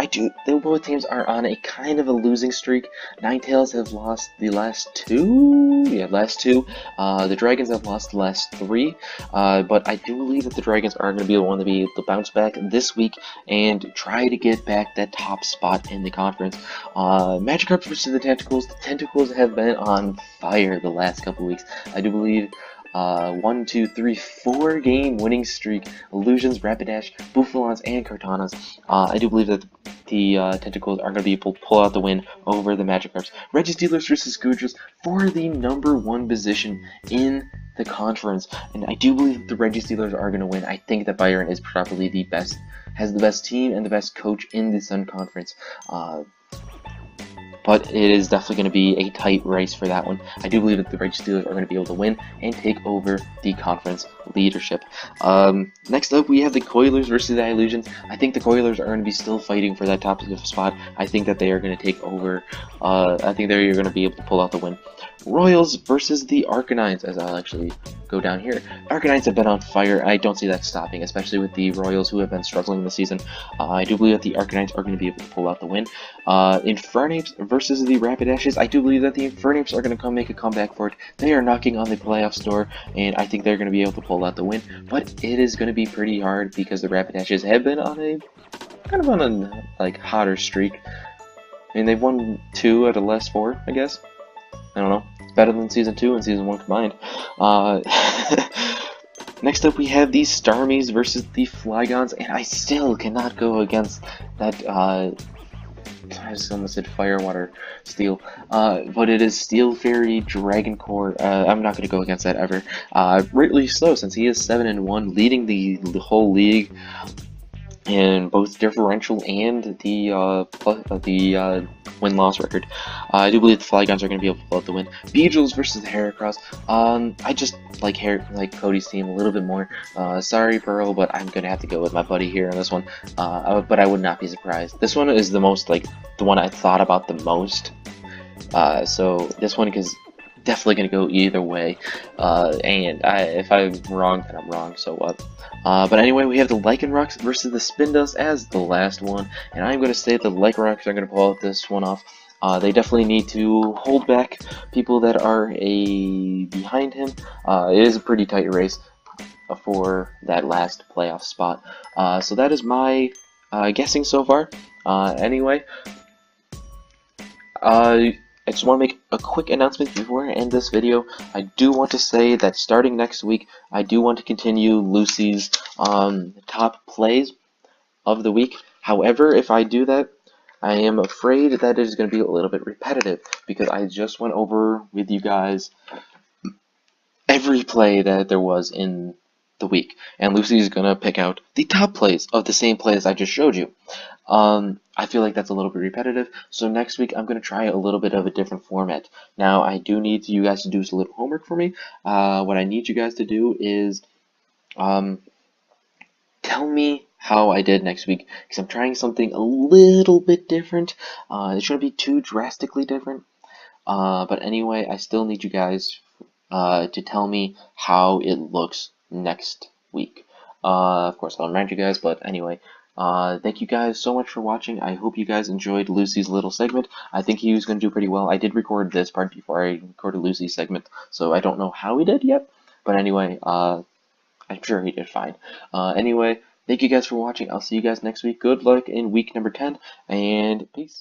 [SPEAKER 1] Both teams are on a kind of a losing streak. Ninetales have lost the last 2. Yeah, last 2. The Dragons have lost the last 3. But I do believe that the Dragons are going to be the one to be able to bounce back this week and try to get back that top spot in the conference. Magikarp versus the Tentacles. The Tentacles have been on fire the last couple weeks. I do believe 1, 2, 3, 4 game winning streak. Illusions, Rapidash, Bouffalons, and Kartanas. I do believe that the Tentacles are going to be able to pull out the win over the Magikarps. Registeelers versus Goodras for the #1 position in the conference. And I do believe that the Registeelers are going to win. I think that Byron is probably the best, has the best team and the best coach in the Sun Conference. But it is definitely going to be a tight race for that one. I do believe that the Registeelers are going to be able to win and take over the conference leadership. Next up, we have the Coilers versus the Illusions. I think the Coilers are going to be still fighting for that top spot. I think that they are going to take over. I think they're going to be able to pull out the win. Royals versus the Arcanines, as I'll actually go down here. Arcanines have been on fire. I don't see that stopping, especially with the Royals who have been struggling this season. I do believe that the Arcanines are going to be able to pull out the win. Infernape versus the Rapidashes. I do believe that the Infernapes are going to make a comeback for it. They are knocking on the playoffs door, and I think they're going to be able to pull out the win. But it is going to be pretty hard because the Rapidashes have been on a hotter streak. I mean, they've won 2 out of the last 4, I guess. I don't know. It's better than Season 2 and Season 1 combined. Next up, we have the Starmies versus the Flygons, and I still cannot go against that, I just almost said Fire, Water, Steel, but it is Steel Fairy, Dragon Core. I'm not going to go against that ever. Rightly so, since he is 7-1, leading the whole league in both differential and the win-loss record. I do believe the Flygons are going to be able to pull out the win. Beedrills versus the Heracross. I just like Cody's team a little bit more. Sorry, Pearl, but I'm going to have to go with my buddy here on this one. But I would not be surprised. This one is the most, the one I thought about the most. So this one, because definitely going to go either way. And if I'm wrong, then I'm wrong, so what? But anyway, we have the Lycanrocs versus the Spindos as the last one, and I'm going to say the Lycanrocs are going to pull this one off. They definitely need to hold back people that are behind him. It is a pretty tight race for that last playoff spot. So that is my guessing so far. Anyway, I just want to make a quick announcement before I end this video. I do want to say that starting next week, I do want to continue Lucy's top plays of the week. However, if I do that, I am afraid that it is going to be a little bit repetitive because I just went over with you guys every play that there was in the week, and Lucy's going to pick out the top plays of the same plays I just showed you. I feel like that's a little bit repetitive, so next week I'm going to try a little bit of a different format. Now, I do need you guys to do a little homework for me. What I need you guys to do is tell me how I did next week, because I'm trying something a little bit different. It shouldn't be too drastically different, but anyway, I still need you guys to tell me how it looks next week. Of course, I'll remind you guys, but anyway, thank you guys so much for watching. I hope you guys enjoyed Lucy's little segment. I think he was going to do pretty well. I did record this part before I recorded Lucy's segment, so I don't know how he did yet, but anyway, I'm sure he did fine. Anyway, thank you guys for watching. I'll see you guys next week. Good luck in week number 10, and peace.